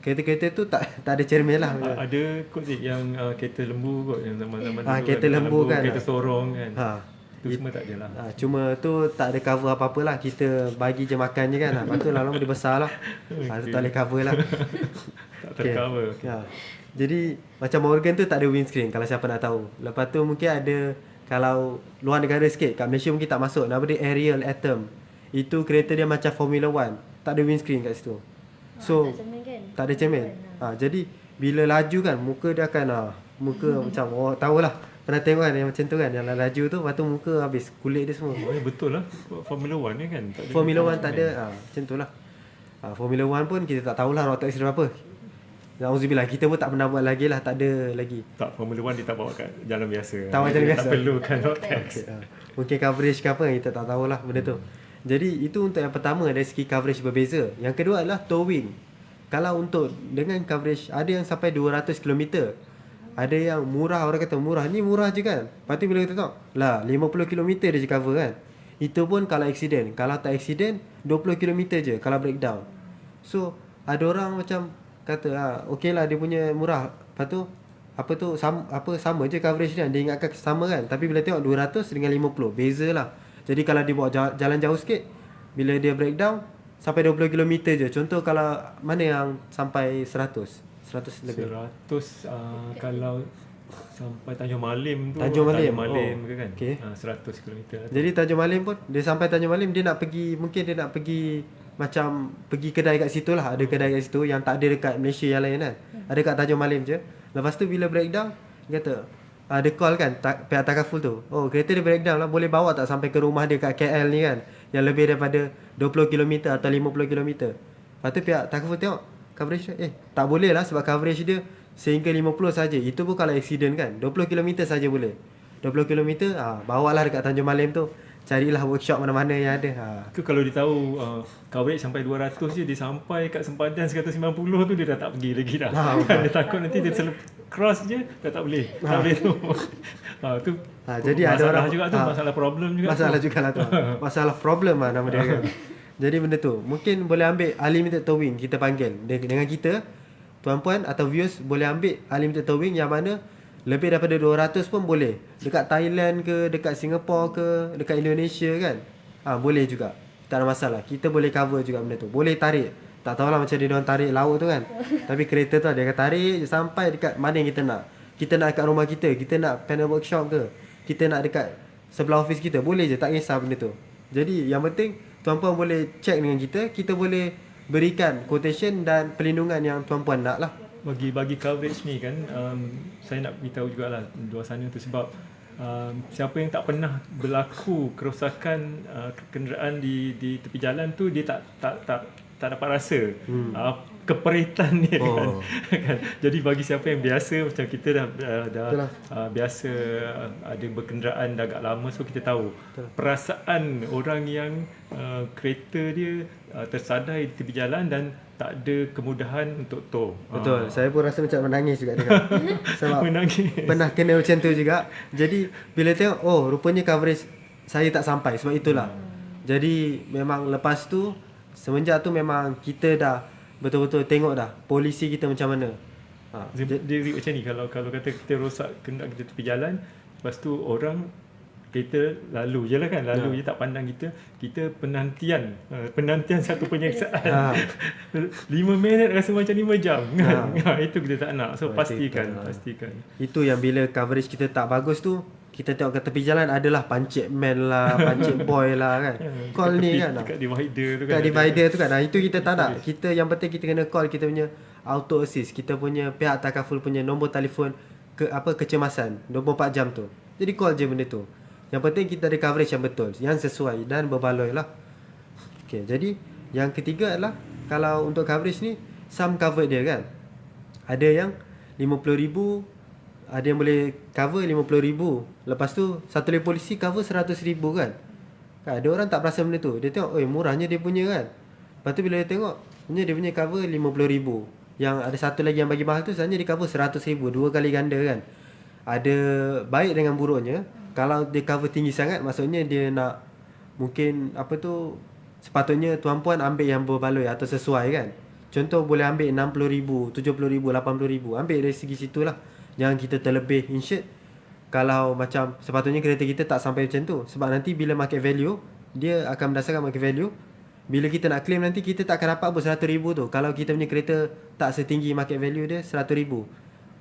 Kereta-kereta tu tak ada cermin lah. Ada kot yang kereta lembu kot yang zaman-zaman dulu. Kereta lembu kan. Kereta sorong kan. Itu semua tak ada lah. Cuma tu tak ada cover apa-apa lah. Kita bagi je makan je kan. Lepas tu lama-lama dia besar lah. Tu tak boleh cover lah. Tak tercover. Jadi macam Morgan tu tak ada windscreen kalau siapa nak tahu. Lepas tu mungkin ada, kalau luar negara sikit, kat Malaysia mungkin tak masuk, nama dia Ariel Atom. Itu kereta dia macam Formula 1, tak ada windscreen kat situ. So tak ada cermin. Jadi bila laju kan muka dia akan muka macam orang tahulah, pernah tengok kan yang macam tu kan, yang laju tu, lepas tu muka habis kulit dia semua. Betul lah, Formula 1 ni kan tak ada. Formula 1 tak ada, macam tu lah. Formula 1 pun kita tak tahulah road tax berapa. Auzubillah, kita pun tak pernah buat lagi lah, tak ada lagi. Tak, Formula 1 dia tak bawa kat jalan biasa. Tak bawa jalan biasa. Tak perlukan road tax. Mungkin coverage ke apa, kita tak tahulah benda tu. Jadi itu untuk yang pertama, dari segi coverage berbeza. Yang kedua adalah towing. Kalau untuk dengan coverage, ada yang sampai 200 km. Ada yang murah, orang kata murah. Ni murah je kan. Lepas tu bila kita tengok, lah 50 km dia je cover kan. Itu pun kalau accident. Kalau tak accident, 20 km je kalau breakdown. So ada orang macam kata okey lah dia punya murah. Lepas tu sama je coverage dia. Dia ingatkan sama kan. Tapi bila tengok 200 dengan 50, beza lah. Jadi kalau dia bawa jalan jauh sikit, bila dia breakdown sampai 20 km je. Contoh kalau mana yang sampai 100 lebih. 100 kalau sampai Tanjung Malim tu. Tanjung Malim ke kan. Okay. 100 km. Jadi Tanjung Malim pun, dia sampai Tanjung Malim, dia nak pergi, mungkin dia nak pergi macam pergi kedai kat situ lah. Ada kedai kat situ yang tak ada dekat Malaysia yang lain kan. Ada kat Tanjung Malim je. Lepas tu bila breakdown, dia kata dia call kan pihak Takaful tu. Oh, kereta dia breakdown lah, boleh bawa tak sampai ke rumah dia kat KL ni kan, yang lebih daripada 20 km atau 50 km. Lepas tu pihak Takaful tengok coverage dia, tak boleh lah sebab coverage dia sehingga 50 saja. Itu pun kalau accident kan, 20 km saja boleh. 20 km bawalah dekat Tanjung Malim tu. Carilah workshop mana-mana yang ada. Tu kalau dia tahu coverage sampai 200 je, dia sampai kat sempadan 190 tu dia dah tak pergi lagi dah. Dia takut nanti dia cross je dah tak boleh. Tak boleh tu. Tu jadi ada orang juga tu, masalah problem juga. Masalah jugalah tu. Masalah problem lah nama dia kan. Jadi benda tu mungkin boleh ambil unlimited towing, kita panggil. Dengan kita, tuan-puan atau viewers boleh ambil unlimited towing yang mana lebih daripada 200 pun boleh. Dekat Thailand ke, dekat Singapore ke, dekat Indonesia kan. Boleh juga. Tak ada masalah. Kita boleh cover juga benda tu. Boleh tarik. Tak tahulah macam dia orang tarik laut tu kan. Tapi kereta tu dia akan tarik sampai dekat mana yang kita nak. Kita nak dekat rumah kita, kita nak panel workshop ke, kita nak dekat sebelah office kita, boleh je, tak kisah benda tu. Jadi yang penting tuan-puan boleh check dengan kita, kita boleh berikan quotation dan perlindungan yang tuan-puan nak lah. Bagi coverage ni kan, saya nak beritahu jugalah luar sana tu sebab siapa yang tak pernah berlaku kerosakan kenderaan di tepi jalan tu, dia tak dapat rasa keperitan dia kan. Jadi bagi siapa yang biasa macam kita dah biasa ada berkenderaan dah agak lama, so kita tahu perasaan orang yang kereta dia tersadai di tepi jalan dan tak ada kemudahan untuk tow. Betul. Saya pun rasa macam menangis juga tengok. Sebab menangis. Pernah kena macam tu juga. Jadi bila tengok, rupanya coverage saya tak sampai, sebab itulah. Jadi memang lepas tu, semenjak tu memang kita dah betul-betul tengok dah polisi kita macam mana. Dia macam ni, kalau kata kita rosak kenderaan kita tepi jalan, lepas tu orang kereta lalu je lah kan, lalu je tak pandang kita penantian satu penyiksaan 5 minit rasa macam 5 jam kan. Itu kita tak nak. So pastikan. Itu yang bila coverage kita tak bagus tu, kita tengok ke tepi jalan adalah pancit man lah, pancit boy lah kan. Call ni kan. Dekat divider tu kan. Kat divider tu kan. Itu kita tak nak. Kita yang penting kita kena call kita punya auto assist, kita punya pihak takaful punya nombor telefon kecemasan 24 jam tu. Jadi call je benda tu. Yang penting kita ada coverage yang betul, yang sesuai dan berbaloi lah. Okay, jadi yang ketiga adalah kalau untuk coverage ni, sum cover dia kan. Ada yang 50,000, ada yang boleh cover 50,000. Lepas tu satu lagi polisi cover 100,000 kan. Ada orang tak perasan benda tu. Dia tengok, murahnya dia punya kan. Lepas tu bila dia tengok, dia punya cover 50,000. Yang ada satu lagi yang bagi mahal tu, sebenarnya dia cover 100,000, 2 kali ganda kan. Ada baik dengan buruknya. Kalau dia cover tinggi sangat, maksudnya dia nak mungkin sepatutnya tuan-puan ambil yang berbaloi atau sesuai kan. Contoh boleh ambil 60,000, 70,000, 80,000. Ambil dari segi situlah. Jangan kita terlebih insured. Kalau macam sepatutnya kereta kita tak sampai macam tu. Sebab nanti bila market value, dia akan berdasarkan market value. Bila kita nak claim nanti, kita tak akan dapat 100,000 tu. Kalau kita punya kereta tak setinggi market value dia 100,000.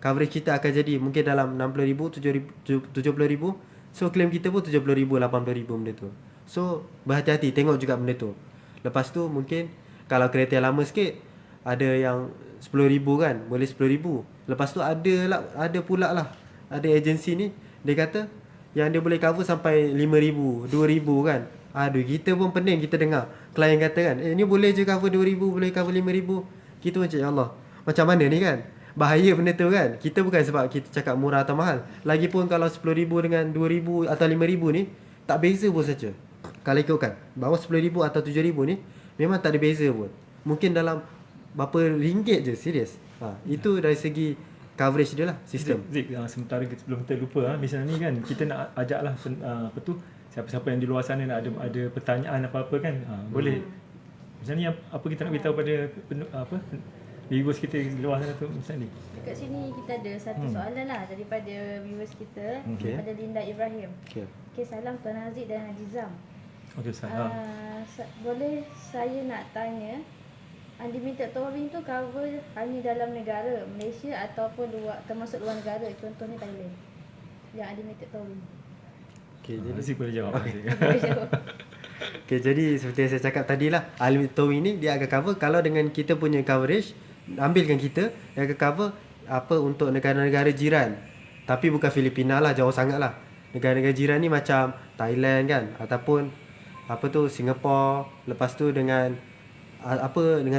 Coverage kita akan jadi mungkin dalam 60,000, 70,000. So claim kita pun 70,000, 80,000 benda tu. So berhati-hati, tengok juga benda tu. Lepas tu mungkin kalau kereta yang lama sikit, ada yang 10,000 kan, boleh 10,000. Lepas tu ada pula lah, ada agensi ni, dia kata yang dia boleh cover sampai 5,000, 2,000 kan. Aduh, kita pun pening kita dengar klien kata kan, ni boleh je cover 2,000, boleh cover 5,000. Kita macam, ya Allah, macam mana ni kan. Bahaya benda tu kan. Kita bukan sebab kita cakap murah atau mahal. Lagipun kalau 10,000 dengan 2,000 atau 5,000 ni, tak beza pun saja. Kalau ikutkan bawah 10,000 atau 7,000 ni, memang tak ada beza pun. Mungkin dalam berapa ringgit je, serius. Itu dari segi coverage dia lah, sistem. Zik, sementara kita sebelum kita lupa, misalnya ni kan, kita nak ajak lah siapa-siapa yang di luar sana nak ada pertanyaan apa-apa kan, boleh. Misalnya apa kita nak beritahu pada viewers kita di luar sana tu macam ni. Dekat sini kita ada satu soalan lah daripada viewers kita, daripada Linda Ibrahim. Okay, salam Tuan Haziq dan Haji Zam. Okey, salam. Boleh saya nak tanya, unlimited towing tu cover hanya dalam negara Malaysia ataupun termasuk luar negara, contohnya Thailand, yang unlimited towing? Okay, jadi Haziq boleh jawab. Okay, jadi seperti yang saya cakap tadi lah, unlimited towing ni dia akan cover kalau dengan kita punya coverage, ambilkan kita, dia akan cover untuk negara-negara jiran. Tapi bukan Filipina lah, jauh sangat lah. Negara-negara jiran ni macam Thailand kan, ataupun Singapore. Lepas tu dengan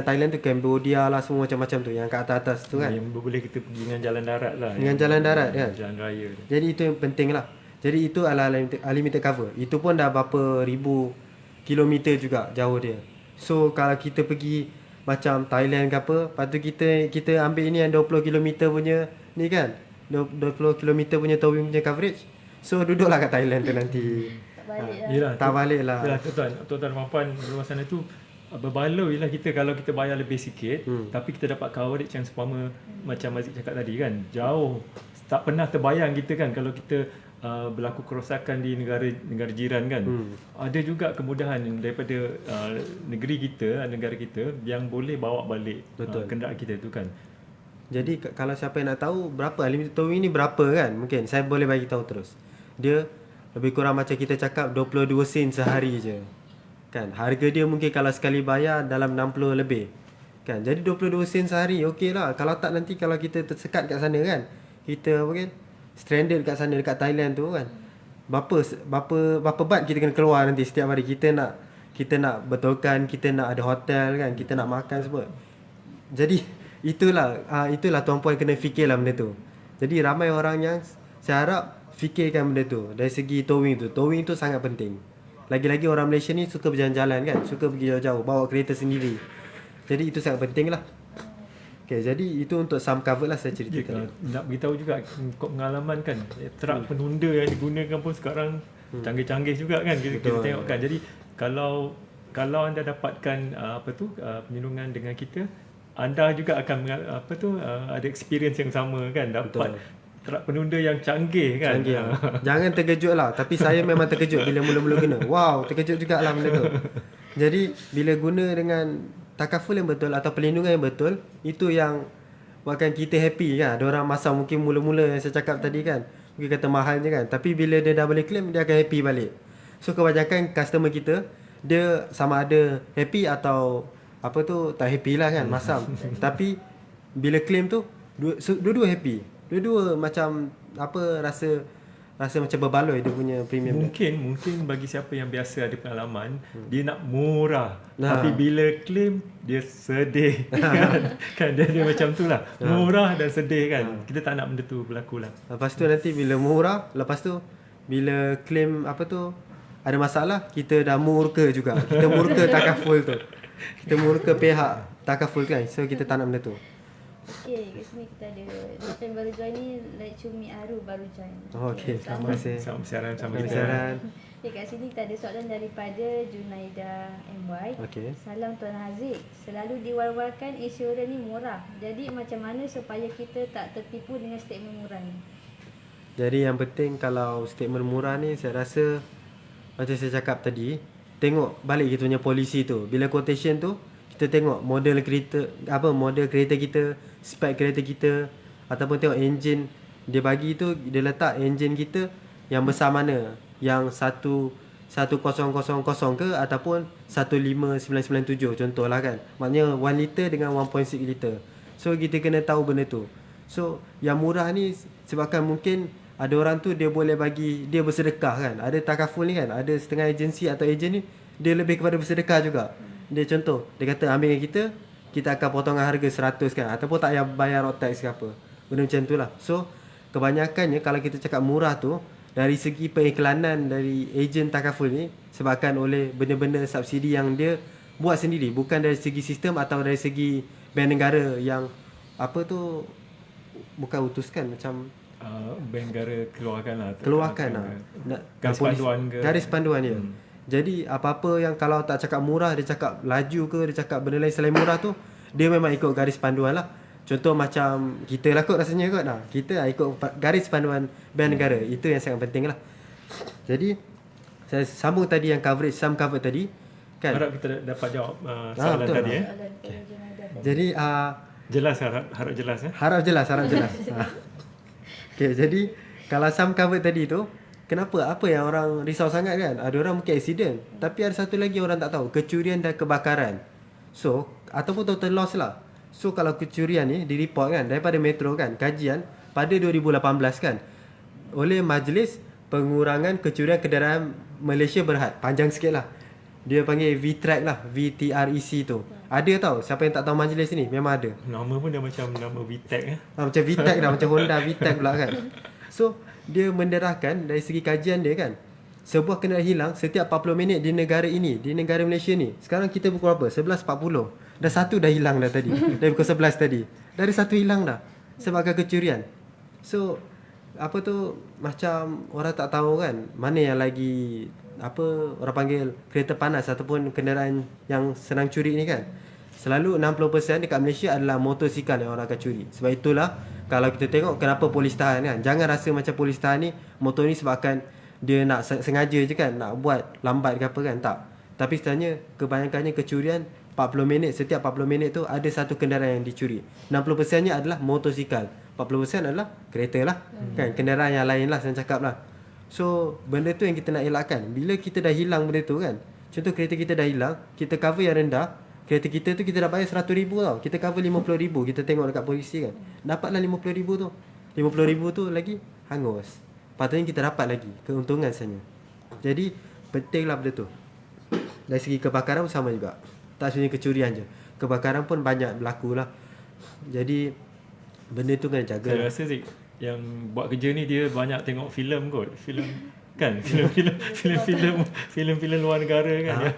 Thailand tu Cambodia lah, semua macam-macam tu yang kat atas tu kan. Yang boleh kita pergi dengan jalan darat lah. Dengan jalan darat kan. Jalan raya. Jadi itu yang penting lah. Jadi itu adalah unlimited cover. Itu pun dah berapa ribu kilometer juga jauh dia. So kalau kita pergi macam Thailand ke apa, lepas tu kita ambil ini yang 20 km punya ni kan, 20 km punya towing punya coverage. So duduklah kat Thailand tu nanti. Tak balik lah. Yalah, tuan-tuan dan puan di luar sana tu, berbaloi lah kita kalau kita bayar lebih sikit, tapi kita dapat coverage yang seumpama macam Haziq cakap tadi kan, jauh. Tak pernah terbayang kita kan kalau kita berlaku kerosakan di negara jiran kan. Ada juga kemudahan daripada negara kita yang boleh bawa balik kenderaan kita tu kan. Jadi kalau siapa yang nak tahu berapa unlimited towing ni berapa kan, mungkin saya boleh bagi tahu terus. Dia lebih kurang macam kita cakap 22 sen sehari je. Kan, harga dia mungkin kalau sekali bayar dalam 60 lebih. Kan, jadi 22 sen sehari okey lah. Kalau tak nanti kalau kita tersekat kat sana kan, kita stranded kat sana dekat Thailand tu kan, berapa baht kita kena keluar nanti setiap hari. Kita nak betulkan, kita nak ada hotel kan, kita nak makan semua. Jadi itulah tuan-puan kena fikirlah benda tu. Jadi ramai orang yang saya harap fikirkan benda tu dari segi towing tu. Towing tu sangat penting. Lagi-lagi orang Malaysia ni suka berjalan-jalan kan, suka pergi jauh-jauh, bawa kereta sendiri. Jadi itu sangat penting lah. Okay, jadi itu untuk sum cover lah saya ceritakan. Nak beritahu juga pengalaman kan, truk penunda yang digunakan pun sekarang canggih-canggih juga kan, kita tengok kan. Jadi kalau anda dapatkan perlindungan dengan kita, anda juga akan ada experience yang sama kan, dapat penunda yang canggih kan. Canggih lah. Jangan terkejut lah. Tapi saya memang terkejut bila mula-mula guna. Wow, terkejut jugalah benda tu. Jadi bila guna dengan takaful yang betul atau perlindungan yang betul, itu yang buatkan kita happy kan. Ada orang masa mungkin mula-mula yang saya cakap tadi kan, mungkin kata mahal je kan, tapi bila dia dah boleh claim, dia akan happy balik. So kebanyakan customer kita, dia sama ada happy atau apa tu, tak happy lah kan, masam. Tapi bila claim tu dua-dua happy. Dua-dua macam apa, rasa macam berbaloi dia punya premium dia. Mungkin bagi siapa yang biasa ada pengalaman, dia nak murah, tapi bila claim dia sedih. kan dia macam tu lah, murah dan sedih kan. Kita tak nak benda tu berlaku lah. Lepas tu nanti bila murah, lepas tu bila claim apa tu ada masalah, kita dah murka juga. Kita murka takaful tu. Kita murka pihak takaful kan. So kita tak nak benda tu. Okay, kat sini kita ada siapa yang baru join ni, like Cumi Aru baru join. Oh, okay. Terima kasih. Sama siaran sama Selamat kita. siaran. Okay, kat sini kita ada soalan daripada Junaida MY. Okey. Salam Tuan Haziq. Selalu diwar-warkan insurans ni murah. Jadi macam mana supaya kita tak tertipu dengan statement murah ni? Jadi yang penting kalau statement murah ni, saya rasa macam saya cakap tadi, tengok balik kita punya polisi tu. Bila quotation tu, kita tengok model kereta kita, spek kereta kita, ataupun tengok enjin dia bagi tu, dia letak enjin kita yang besar mana, yang 1000 ke ataupun 15997 contohlah kan. Maknanya 1 liter dengan 1.6 liter. So kita kena tahu benda tu. So yang murah ni sebabkan mungkin ada orang tu dia boleh bagi, dia bersedekah kan. Ada takaful ni kan, ada setengah agensi atau ejen ni dia lebih kepada bersedekah juga. Dia contoh, dia kata ambil dengan kita akan potongan harga 100 kan, ataupun tak payah bayar road tax ke apa. Benda macam tu lah. So kebanyakannya kalau kita cakap murah tu dari segi pengiklanan dari ejen takaful ni sebabkan oleh benda-benda subsidi yang dia buat sendiri, bukan dari segi sistem atau dari segi bank negara yang apa tu, bukan utuskan, macam Bank negara keluarkan lah. garis panduan ke. Garis panduan dia. Jadi apa-apa yang kalau tak cakap murah, dia cakap laju ke, dia cakap benda lain selain murah tu, dia memang ikut garis panduan lah. Contoh macam kita lah kot rasanya kot lah. Kita ikut garis panduan bank negara. Itu yang sangat penting lah. Jadi saya sambung tadi yang coverage, sum cover tadi kan. Harap kita dapat jawab soalan betul tadi lah. Soalan Junaida tadi. Jadi jelas, harap jelas ya. harap jelas. Okay, jadi kalau sum cover tadi tu, kenapa, apa yang orang risau sangat kan? Ada orang mungkin accident, tapi ada satu lagi orang tak tahu, kecurian dan kebakaran. So ataupun total loss lah. So kalau kecurian ni direport kan daripada Metro kan, kajian pada 2018 kan oleh Majlis Pengurangan Kecurian Kenderaan Malaysia Berhad. Panjang sikit lah, dia panggil VTREC lah, VTREC tu. Ada tahu siapa yang tak tahu majlis ni? Memang ada. Nama pun dah macam nama VTEC ya. Macam VTEC dah, macam Honda VTEC pula kan. So dia menderahkan dari segi kajian dia kan, sebuah kenderaan hilang setiap 40 minit di negara ini, di negara Malaysia ni. Sekarang kita pukul berapa? 11.40. Dah satu dah hilang dah tadi. Dari pukul 11 tadi. Dari satu hilang dah sebabkan kecurian. So apa tu, macam orang tak tahu kan mana yang lagi apa orang panggil kereta panas ataupun kenderaan yang senang curi ni kan. Selalu 60% dekat Malaysia adalah motosikal yang orang akan curi. Sebab itulah kalau kita tengok kenapa polis tahan kan, jangan rasa macam polis tahan ni motor ni sebabkan dia nak sengaja je kan, nak buat lambat ke apa kan, tak. Tapi sebenarnya kebanyakannya kecurian 40 minit, setiap 40 minit tu ada satu kenderaan yang dicuri. 60% nya adalah motosikal, 40% adalah kereta lah kan, kenderaan yang lain lah saya cakap lah. So benda tu yang kita nak elakkan. Bila kita dah hilang benda tu kan, contoh kereta kita dah hilang, kita cover yang rendah, kereta kita tu kita dah bayar 100,000 tau, kita cover 50,000, kita tengok dekat polisi kan, dapatlah 50,000 tu. 50,000 tu lagi hangus, patutnya kita dapat lagi keuntungan sebenarnya. Jadi pentinglah benda tu. Dari segi kebakaran pun sama juga, tak sebenarnya kecurian je, kebakaran pun banyak berlaku lah. Jadi benda tu kena jaga. Saya rasa Zik, yang buat kerja ni dia banyak tengok filem kot. Filem kan, filem luar negara kan,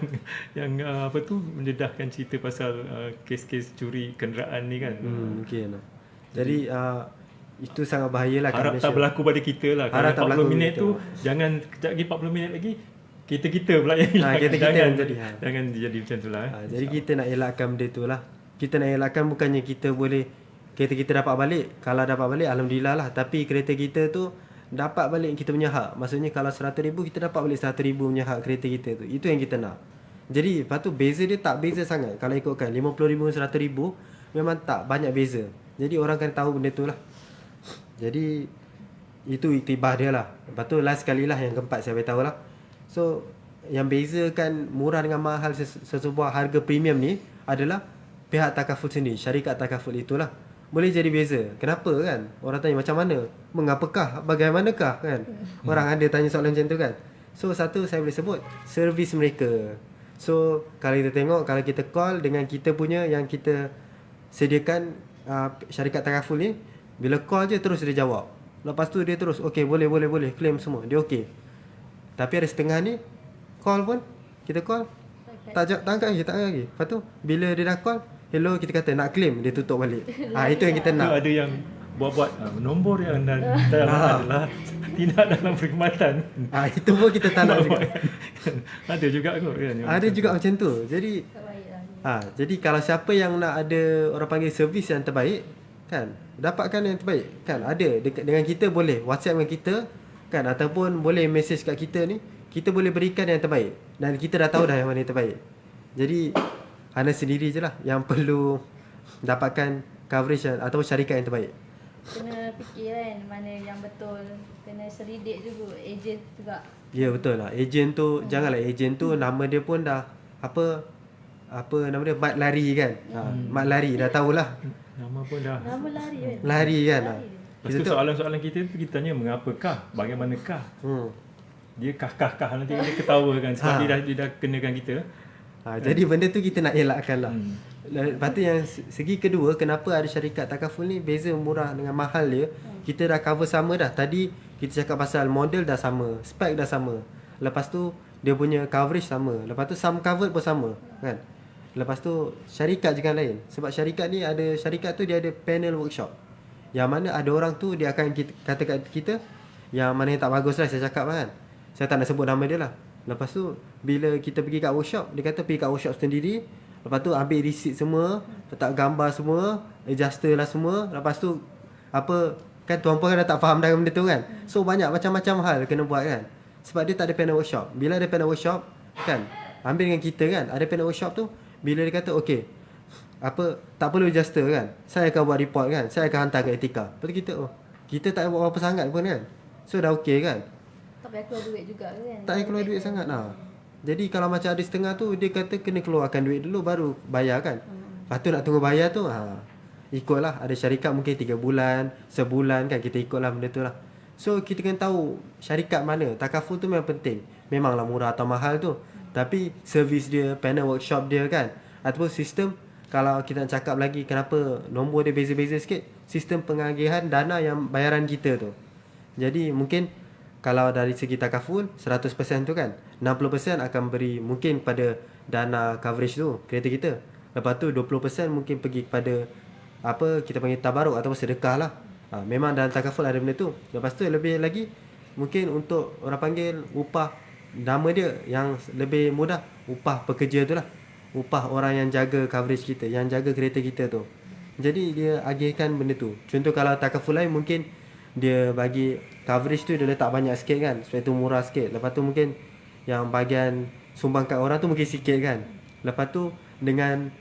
yang apa tu mendedahkan cerita pasal kes-kes curi kenderaan ni kan. Mungkin. Jadi itu sangat bahayalah kat harap Malaysia. tak berlaku pada kita lah. Harap tak Kalau 40 berlaku minit kita. tu, jangan kejap lagi 40 minit lagi kita pula yang hilang. kita jadi. Jangan jadi macam tu lah. Jadi kita nak elakkan benda tu lah. Kita nak elakkan bukannya kita boleh kereta kita dapat balik, kalau dapat balik alhamdulillah lah. Tapi kereta kita tu dapat balik kita punya hak. Maksudnya kalau 100,000 kita dapat balik 100,000 punya hak kereta kita tu. Itu yang kita nak. Jadi lepas tu beza dia tak beza sangat. Kalau ikutkan 50,000 100,000 memang tak banyak beza. Jadi orang akan tahu benda tu lah. Jadi itu iktibah dia lah. Lepas tu last sekali lah yang keempat saya beritahu lah. So yang bezakan murah dengan mahal sesebuah harga premium ni adalah pihak takaful sendiri, syarikat takaful itulah. Boleh jadi beza. Kenapa kan? Orang tanya macam mana? Mengapakah? Bagaimanakah kan? Orang ada tanya soalan macam tu kan. So satu saya boleh sebut servis mereka. So kalau kita tengok, kalau kita call dengan kita punya yang kita sediakan syarikat takaful ni, bila call je terus dia jawab. Lepas tu dia terus okey boleh claim semua. Dia okey. Tapi ada setengah ni call pun kita call tak angkat lagi. Lepas tu bila dia dah call, hello kita kata nak claim, dia tutup balik. Itu yang kita nak. Ada yang buat nombor yang adalah tidak dalam perkhidmatan. Itu pun kita tak nak juga. Ada juga kot kan. Ada juga macam tu. Jadi jadi kalau siapa yang nak ada orang panggil servis yang terbaik kan, dapatkan yang terbaik kan, ada dengan kita boleh WhatsApp dengan kita kan, ataupun boleh message kat kita ni, kita boleh berikan yang terbaik dan kita dah tahu dah yang mana yang terbaik. Jadi anda sendiri je lah yang perlu dapatkan coverage atau syarikat yang terbaik. Kena fikir kan mana yang betul. Kena selidik juga ejen juga. Ya betul lah. Ejen tu janganlah ejen tu nama dia pun dah apa nama dia, mat lari kan. Mat lari dah tahulah. Nama pun dah. Nama lari kan. Lari kan. Lepas tu soalan-soalan kita tu kita tanya mengapakah, bagaimanakah. Dia kah nanti dia ketawa kan sebab dia dah kenakan kita. Jadi benda tu kita nak elakkan lah. Lepas tu yang segi kedua, kenapa ada syarikat takaful ni beza murah dengan mahal dia, kita dah cover sama dah. Tadi kita cakap pasal model dah sama, spek dah sama. Lepas tu dia punya coverage sama. Lepas tu sum covered pun sama kan. Lepas tu syarikat jangan lain. Sebab syarikat ni syarikat tu dia ada panel workshop. Yang mana ada orang tu dia akan kata kat kita yang mana yang tak bagus lah saya cakap kan. Saya tak nak sebut nama dia lah. Lepas tu bila kita pergi kat workshop, dia kata pergi kat workshop sendiri. Lepas tu ambil receipt semua, letak gambar semua, adjuster lah semua. Lepas tu kan tuan puan kan dah tak faham dengan benda tu kan. So banyak macam-macam hal kena buat kan. Sebab dia tak ada panel workshop. Bila ada panel workshop kan, ambil dengan kita kan, ada panel workshop tu, bila dia kata okey, tak perlu adjuster kan, saya akan buat report kan, saya akan hantar ke etika. Lepas tu kita tak buat apa-apa sangat pun kan. So dah okey kan. Tak payah keluar duit juga kan. Tak payah keluar duit sangat lah. Jadi kalau macam ada setengah tu, dia kata kena keluarkan duit dulu baru bayar kan. Lepas tu nak tunggu bayar tu ikutlah, ada syarikat mungkin 3 bulan, sebulan kan, kita ikutlah benda tu lah. So kita kena tahu syarikat mana. Takaful tu memang penting. Memanglah murah atau mahal tu, tapi servis dia, panel workshop dia kan, ataupun sistem. Kalau kita nak cakap lagi kenapa nombor dia beza-beza sikit, sistem pengagihan dana yang bayaran kita tu. Jadi mungkin kalau dari segi takaful 100% tu kan, 60% akan beri mungkin kepada dana coverage tu kereta kita. Lepas tu 20% mungkin pergi kepada kita panggil tabaruk atau sedekah lah. Memang dalam takaful ada benda tu. Lepas tu lebih lagi mungkin untuk orang panggil upah, nama dia yang lebih mudah, upah pekerja tu lah. Upah orang yang jaga coverage kita, yang jaga kereta kita tu. Jadi dia agihkan benda tu. Contoh kalau takaful lain mungkin dia bagi coverage tu dia letak banyak sikit kan, supaya tu murah sikit. Lepas tu mungkin yang bahagian sumbang kat orang tu mungkin sikit kan. Lepas tu dengan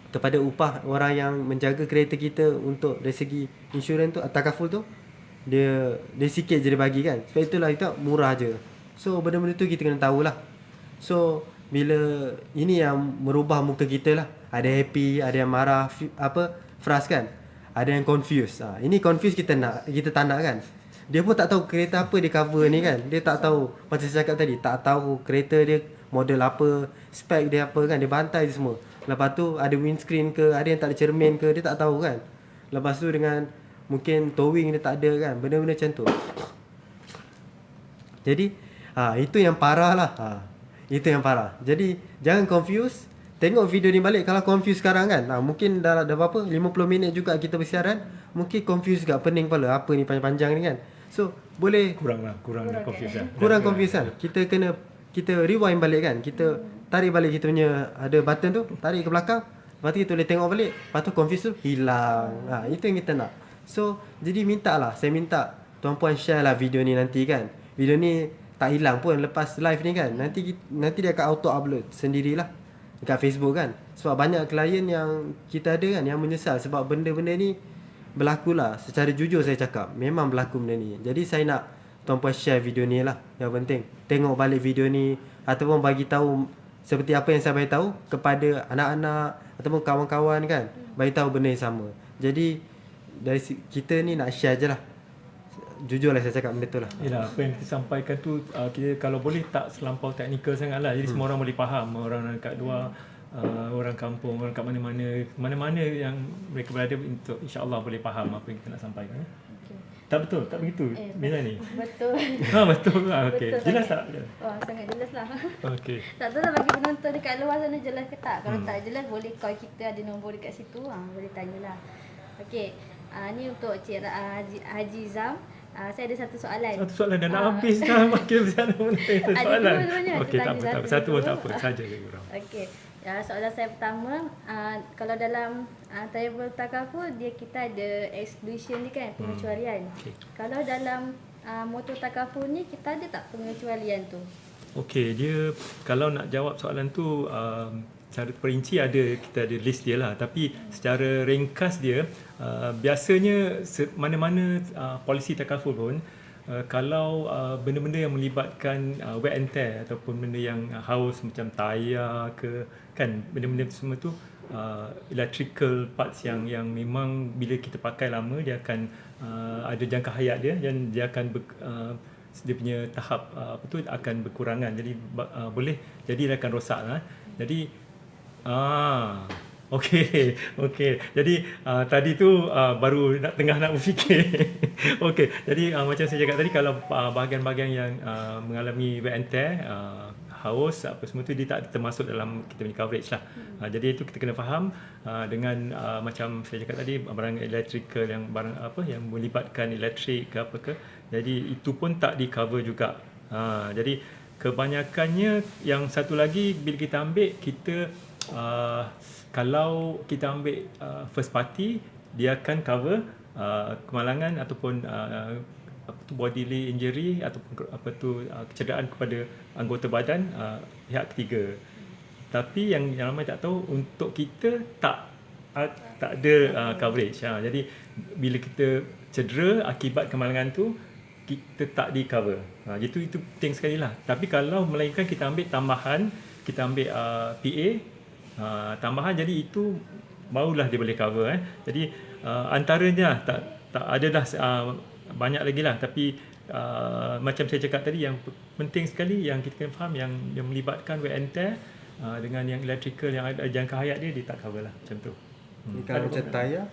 kepada upah orang yang menjaga kereta kita untuk dari segi insurans tu, takaful tu, dia sikit je dia bagi kan. Sebab itulah kita murah je. So benda-benda tu kita kena tahulah. So bila ini yang merubah muka kita lah. Ada happy, ada yang marah, frust kan. Ada yang confused. Ini confused kita tak nak kan. Dia pun tak tahu kereta apa dia cover ni kan. Dia tak tahu, macam saya cakap tadi, tak tahu kereta dia model apa, spek dia apa kan. Dia bantai je semua. Lepas tu ada windscreen ke, ada yang tak ada cermin ke, dia tak tahu kan. Lepas tu dengan mungkin towing dia tak ada kan. Benda-benda macam tu. Jadi itu yang parah lah. Itu yang parah. Jadi jangan confuse. Tengok video ni balik. Kalau confuse sekarang kan, mungkin dah berapa 50 minit juga kita bersiaran, mungkin confuse juga, pening kepala. Apa ni panjang-panjang ni kan. So boleh kurang confuse kan. Kurang confuse kan. Kita rewind balik kan. Kita tarik balik kita punya ada button tu, tarik ke belakang. Lepas tu kita boleh tengok balik. Lepas tu confuse tu hilang. Itu yang kita nak. So jadi saya minta tuan-puan share lah video ni nanti kan. Video ni tak hilang pun lepas live ni kan. Nanti dia akan auto upload sendirilah dekat Facebook kan. Sebab banyak klien yang kita ada kan yang menyesal sebab benda-benda ni berlaku lah. Secara jujur saya cakap, memang berlaku benda ni. Jadi saya nak tuan-puan share video ni lah. Yang penting tengok balik video ni ataupun bagi tahu seperti apa yang saya bagi tahu kepada anak-anak ataupun kawan-kawan kan. Bagi tahu benda yang sama. Jadi dari kita ni nak share je lah. Jujur lah saya cakap benda tu lah. Yalah, apa yang kita sampaikan tu kita kalau boleh tak selampau teknikal sangat lah. Jadi semua orang boleh faham. Orang kat luar, orang kampung, orang kat mana-mana yang mereka berada, untuk insya-Allah boleh faham apa yang kita nak sampaikan. Okey. Tak betul, tak begitu. Bila ni? Betul. Betul lah. Okey. Betul Jelas sangat. tak? Oh, sangat jelas lah. Okey. Tak tahu lah bagi penonton dekat luar sana jelas ke tak. Kalau tak jelas boleh call kita, ada nombor dekat situ. Boleh tanyalah. Okey. Ni untuk Cik Haji Zam. Saya ada satu soalan. Satu soalan dah nak habis dah. Makin besar mana soalan. Ada dua sebenarnya. Okey, tak apa. Satu pun tak apa. Saja je kurang. Okey. Soalan saya pertama, kalau dalam travel takaful kita ada exclusion ni kan, pengecualian. Okay. Kalau dalam motor takaful ni kita ada tak pengecualian tu? Okey, dia kalau nak jawab soalan tu secara perinci kita ada list dia lah, tapi secara ringkas dia biasanya mana-mana polisi takaful pun kalau benda-benda yang melibatkan wear and tear ataupun benda yang haus macam tayar ke kan, benda-benda semua tu electrical parts yang memang bila kita pakai lama dia akan ada jangka hayat dia dan dia akan dia punya tahap akan berkurangan, jadi boleh jadi dia akan rosak lah. Jadi okey. Jadi tadi tu baru tengah nak berfikir. Okey. Jadi macam saya cakap tadi, kalau bahagian-bahagian yang mengalami wear and tear, haus apa semua tu, dia tak termasuk dalam kita punya coverage lah. Jadi itu kita kena faham dengan macam saya cakap tadi, barang electrical yang yang melibatkan elektrik ke apa ke. Jadi itu pun tak di cover juga. Jadi kebanyakannya yang satu lagi bila kita ambil kalau kita ambil first party, dia akan cover kemalangan ataupun bodily injury ataupun kecederaan kepada anggota badan pihak ketiga. Tapi yang ramai tak tahu, untuk kita tak ada coverage. Jadi bila kita cedera akibat kemalangan tu, kita tak di cover. Itu penting sekali lah. Tapi kalau melainkan kita ambil tambahan, kita ambil PA tambahan, jadi itu barulah dia boleh cover. Jadi antaranya tak ada dah banyak lagi lah, tapi macam saya cakap tadi, yang penting sekali yang kita kena faham yang melibatkan wear and tear dengan yang electrical yang ada jangka hayat dia tak cover lah, macam tu. Kalau macam tayar,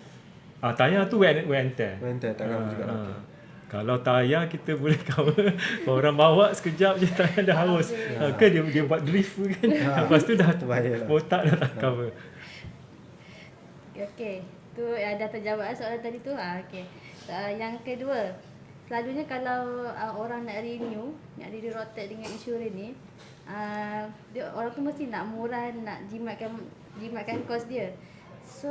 tayar tu wear and tear. wear and tear tak cover juga. Kalau tayar kita boleh cover. Orang bawa sekejap je tayar dah haus. Ke dia buat drift kan. Lepas tu dah botak dah tak cover. Okey. Tu dah terjawab soalan tadi tu. Okey. Yang kedua, selalunya kalau orang nak renew rotek dengan insurans ni, orang tu mesti nak murah, nak jimatkan kos dia. So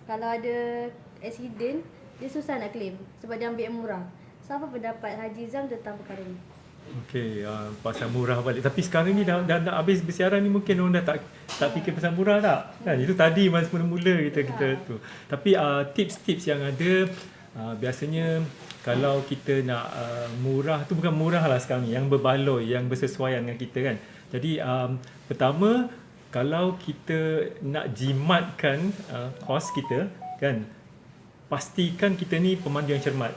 kalau ada accident, dia susah nak claim sebab dia ambil yang murah. So apa pendapat Haji Zam tentang perkara ni? Okey, pasal murah balik. Tapi sekarang ni dah habis bersiaran ni, mungkin orang dah tak fikir pasal murah tak? Kan itu tadi masa mula-mula kita tu. Tapi tips-tips yang ada biasanya kalau kita nak murah tu, bukan murah lah sekarang ni, yang berbaloi, yang bersesuaian dengan kita kan. Jadi pertama, kalau kita nak jimatkan kos kita kan, pastikan kita ni pemandu yang cermat.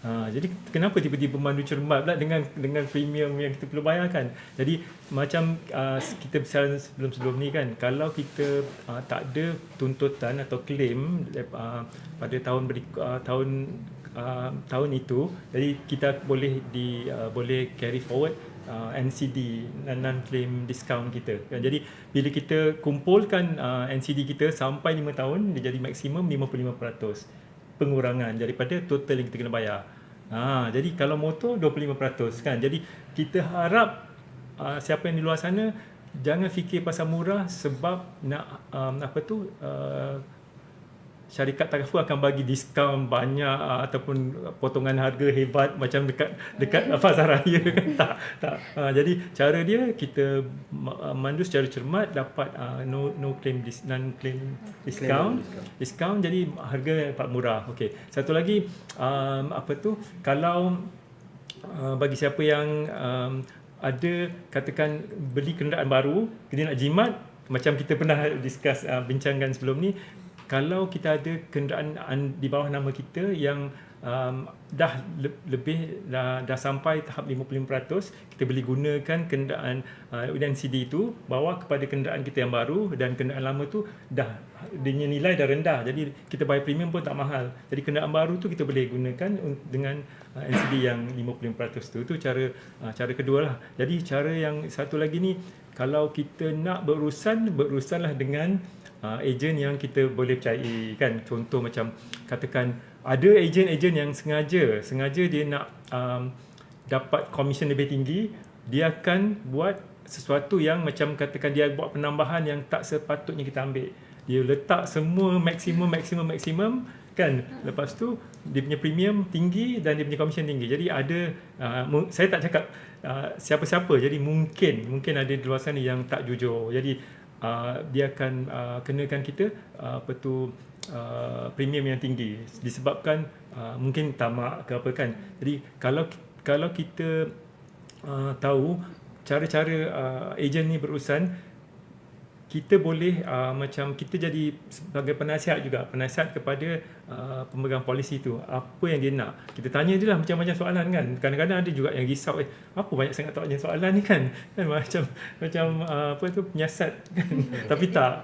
Jadi kenapa tiba-tiba pemandu cermat pula dengan premium yang kita perlu bayarkan. Jadi macam kita bersiaran sebelum-sebelum ni kan, kalau kita tak ada tuntutan atau claim pada tahun itu, jadi kita boleh carry forward NCD, non-claim discount kita. Jadi bila kita kumpulkan NCD kita sampai 5 tahun, dia jadi maksimum 55% pengurangan daripada total yang kita kena bayar. Jadi kalau motor 25% kan. Jadi kita harap siapa yang di luar sana jangan fikir pasal murah sebab nak syarikat takaful akan bagi diskaun banyak ataupun potongan harga hebat macam dekat pasar raya kan. Tak. Jadi cara dia kita mandu secara cermat, dapat no claim non claim discount, jadi harga dapat murah. Okey. Satu lagi kalau bagi siapa yang ada katakan beli kenderaan baru, dia nak jimat, macam kita pernah discuss bincangkan sebelum ni, kalau kita ada kenderaan di bawah nama kita yang dah sampai tahap 50%, kita boleh gunakan kenderaan NCD itu, bawa kepada kenderaan kita yang baru, dan kenderaan lama tu dah dia nilai dah rendah, jadi kita bayar premium pun tak mahal. Jadi kenderaan baru tu kita boleh gunakan dengan NCD yang 50% tu. Itu cara kedua lah. Jadi cara yang satu lagi ni, kalau kita nak berurusanlah dengan ejen yang kita boleh percayai kan. Contoh macam katakan ada ejen-ejen yang sengaja dia nak dapat komisen lebih tinggi, dia akan buat sesuatu yang macam katakan dia buat penambahan yang tak sepatutnya kita ambil. Dia letak semua maksimum kan. Lepas tu dia punya premium tinggi dan dia punya komisen tinggi. Jadi ada saya tak cakap siapa-siapa, jadi mungkin ada di luar sana yang tak jujur. Jadi dia akan kenakan kita premium yang tinggi disebabkan mungkin tamak ke apa kan. Jadi kalau kita tahu cara-cara ejen ni berurusan, kita boleh macam kita jadi sebagai penasihat kepada pemegang polisi tu, apa yang dia nak. Kita tanya dia lah macam-macam soalan kan. Kadang-kadang ada juga yang risau, apa banyak sangat tanya soalan ni kan macam penyiasat kan.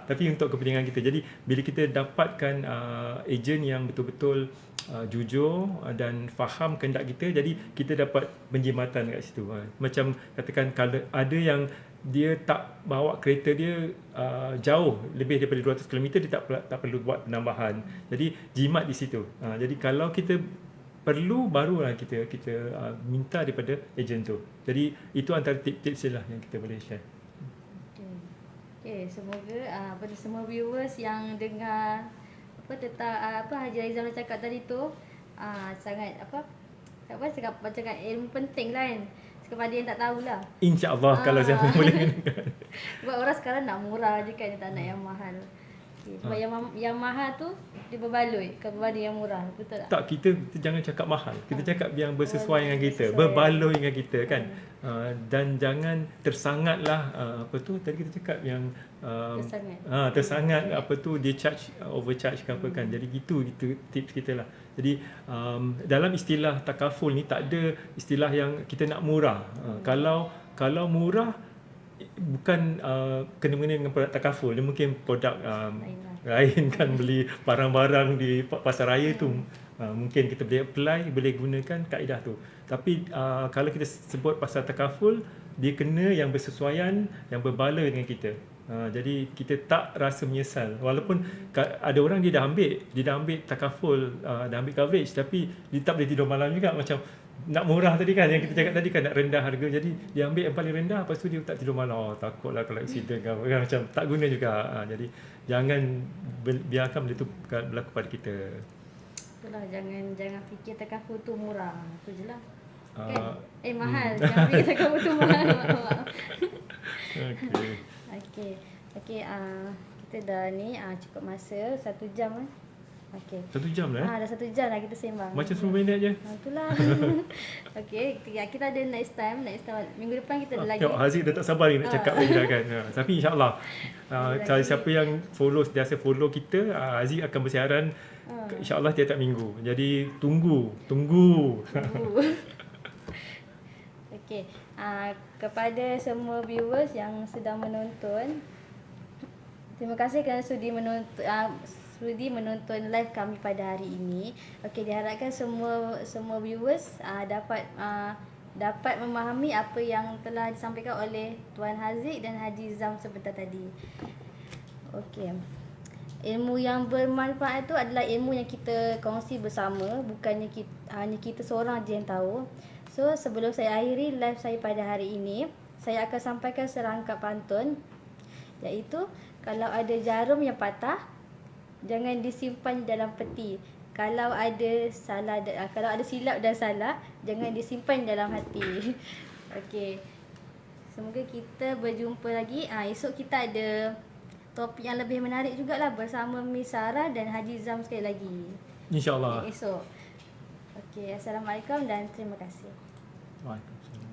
tapi untuk kepentingan kita. Jadi bila kita dapatkan ejen yang betul-betul jujur dan faham kehendak kita, jadi kita dapat penjimatan kat situ. Macam katakan kalau ada yang dia tak bawa kereta dia jauh lebih daripada 200 km, dia tak perlu buat penambahan. Jadi jimat di situ. Jadi kalau kita perlu, barulah kita minta daripada ejen tu. Jadi itu antara tips-tips lah yang kita boleh share. Okay, semoga pada semua viewers yang dengar tentang Haji Aizam cakap tadi tu sangat cakap ilmu penting lah kan, kepada yang tak tahulah. InsyaAllah kalau siapa boleh gunakan. Sebab orang sekarang nak murah je kan, dia tak nak yang mahal. Sebab yang mahal tu dia berbaloi kepada yang murah, betul tak? Tak, kita jangan cakap mahal. Kita cakap yang bersesuaian dengan kita, berbaloi dengan kita kan. Dan jangan tersangatlah tadi kita cakap yang tersangat dia overcharge ke apa kan. Jadi gitu tips kita lah. Jadi dalam istilah takaful ni tak ada istilah yang kita nak murah. Kalau murah bukan kena-mengena dengan produk takaful, dia mungkin produk lain kan, beli barang-barang di pasar raya tu mungkin kita boleh apply, boleh gunakan kaedah tu. Tapi kalau kita sebut pasal takaful, dia kena yang bersesuaian, yang berbaloi dengan kita. Jadi kita tak rasa menyesal, walaupun ada orang dia dah ambil takaful, dah ambil coverage, tapi dia tak boleh tidur malam juga. Macam nak murah tadi kan, yang kita cakap tadi kan, nak rendah harga, jadi dia ambil yang paling rendah, lepas tu dia tak tidur malam, takutlah kalau accident ke apa kan, macam tak guna juga. Jadi jangan biarkan benda tu berlaku pada kita. Itulah, jangan fikir takaful tu murah, tu je lah kan. Mahal. Jangan fikir takaful tu mahal. Okey, kita dah ni cukup masa 1 jam kan. Okey. 1 jam dah. Dah 1 jam dah kita sembang. Macam 10 minit je. Itulah. Okey, kita ada next time minggu depan kita ada lagi. Tengok Haziq dah tak sabar lagi nak cakap lagi dah kan. Tapi insya-Allah kalau siapa yang biasa follow kita, Haziq akan bersiaran insya-Allah tiap-tiap minggu. Jadi tunggu. Okey. Kepada semua viewers yang sedang menonton, terima kasih kerana sudi menonton live kami pada hari ini. Okey, diharapkan semua viewers dapat memahami apa yang telah disampaikan oleh Tuan Haziq dan Haji Zam sebentar tadi. Okey. Ilmu yang bermanfaat itu adalah ilmu yang kita kongsi bersama, bukannya hanya kita seorang je yang tahu. So, sebelum saya akhiri live saya pada hari ini, saya akan sampaikan serangkap pantun, iaitu kalau ada jarum yang patah, jangan disimpan dalam peti. Kalau ada silap dan salah, jangan disimpan dalam hati. Okey. Semoga kita berjumpa lagi. Esok kita ada topik yang lebih menarik jugalah bersama Miss Sarah dan Haji Zam sekali lagi. InsyaAllah. Esok. Okey, Assalamualaikum dan terima kasih. Waalaikumsalam.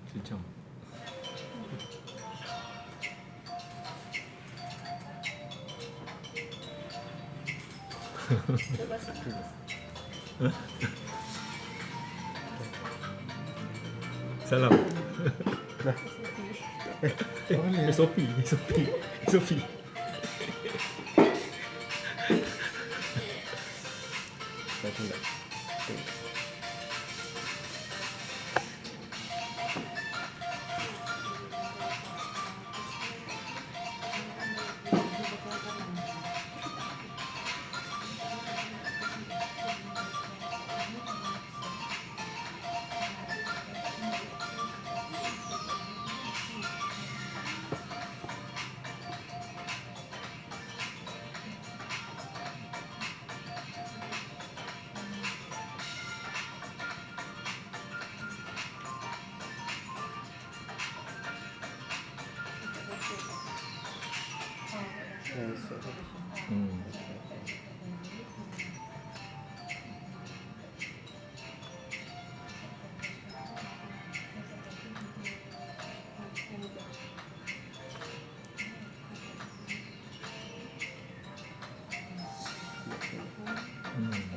Sejam. Salam. SOP. Hmm.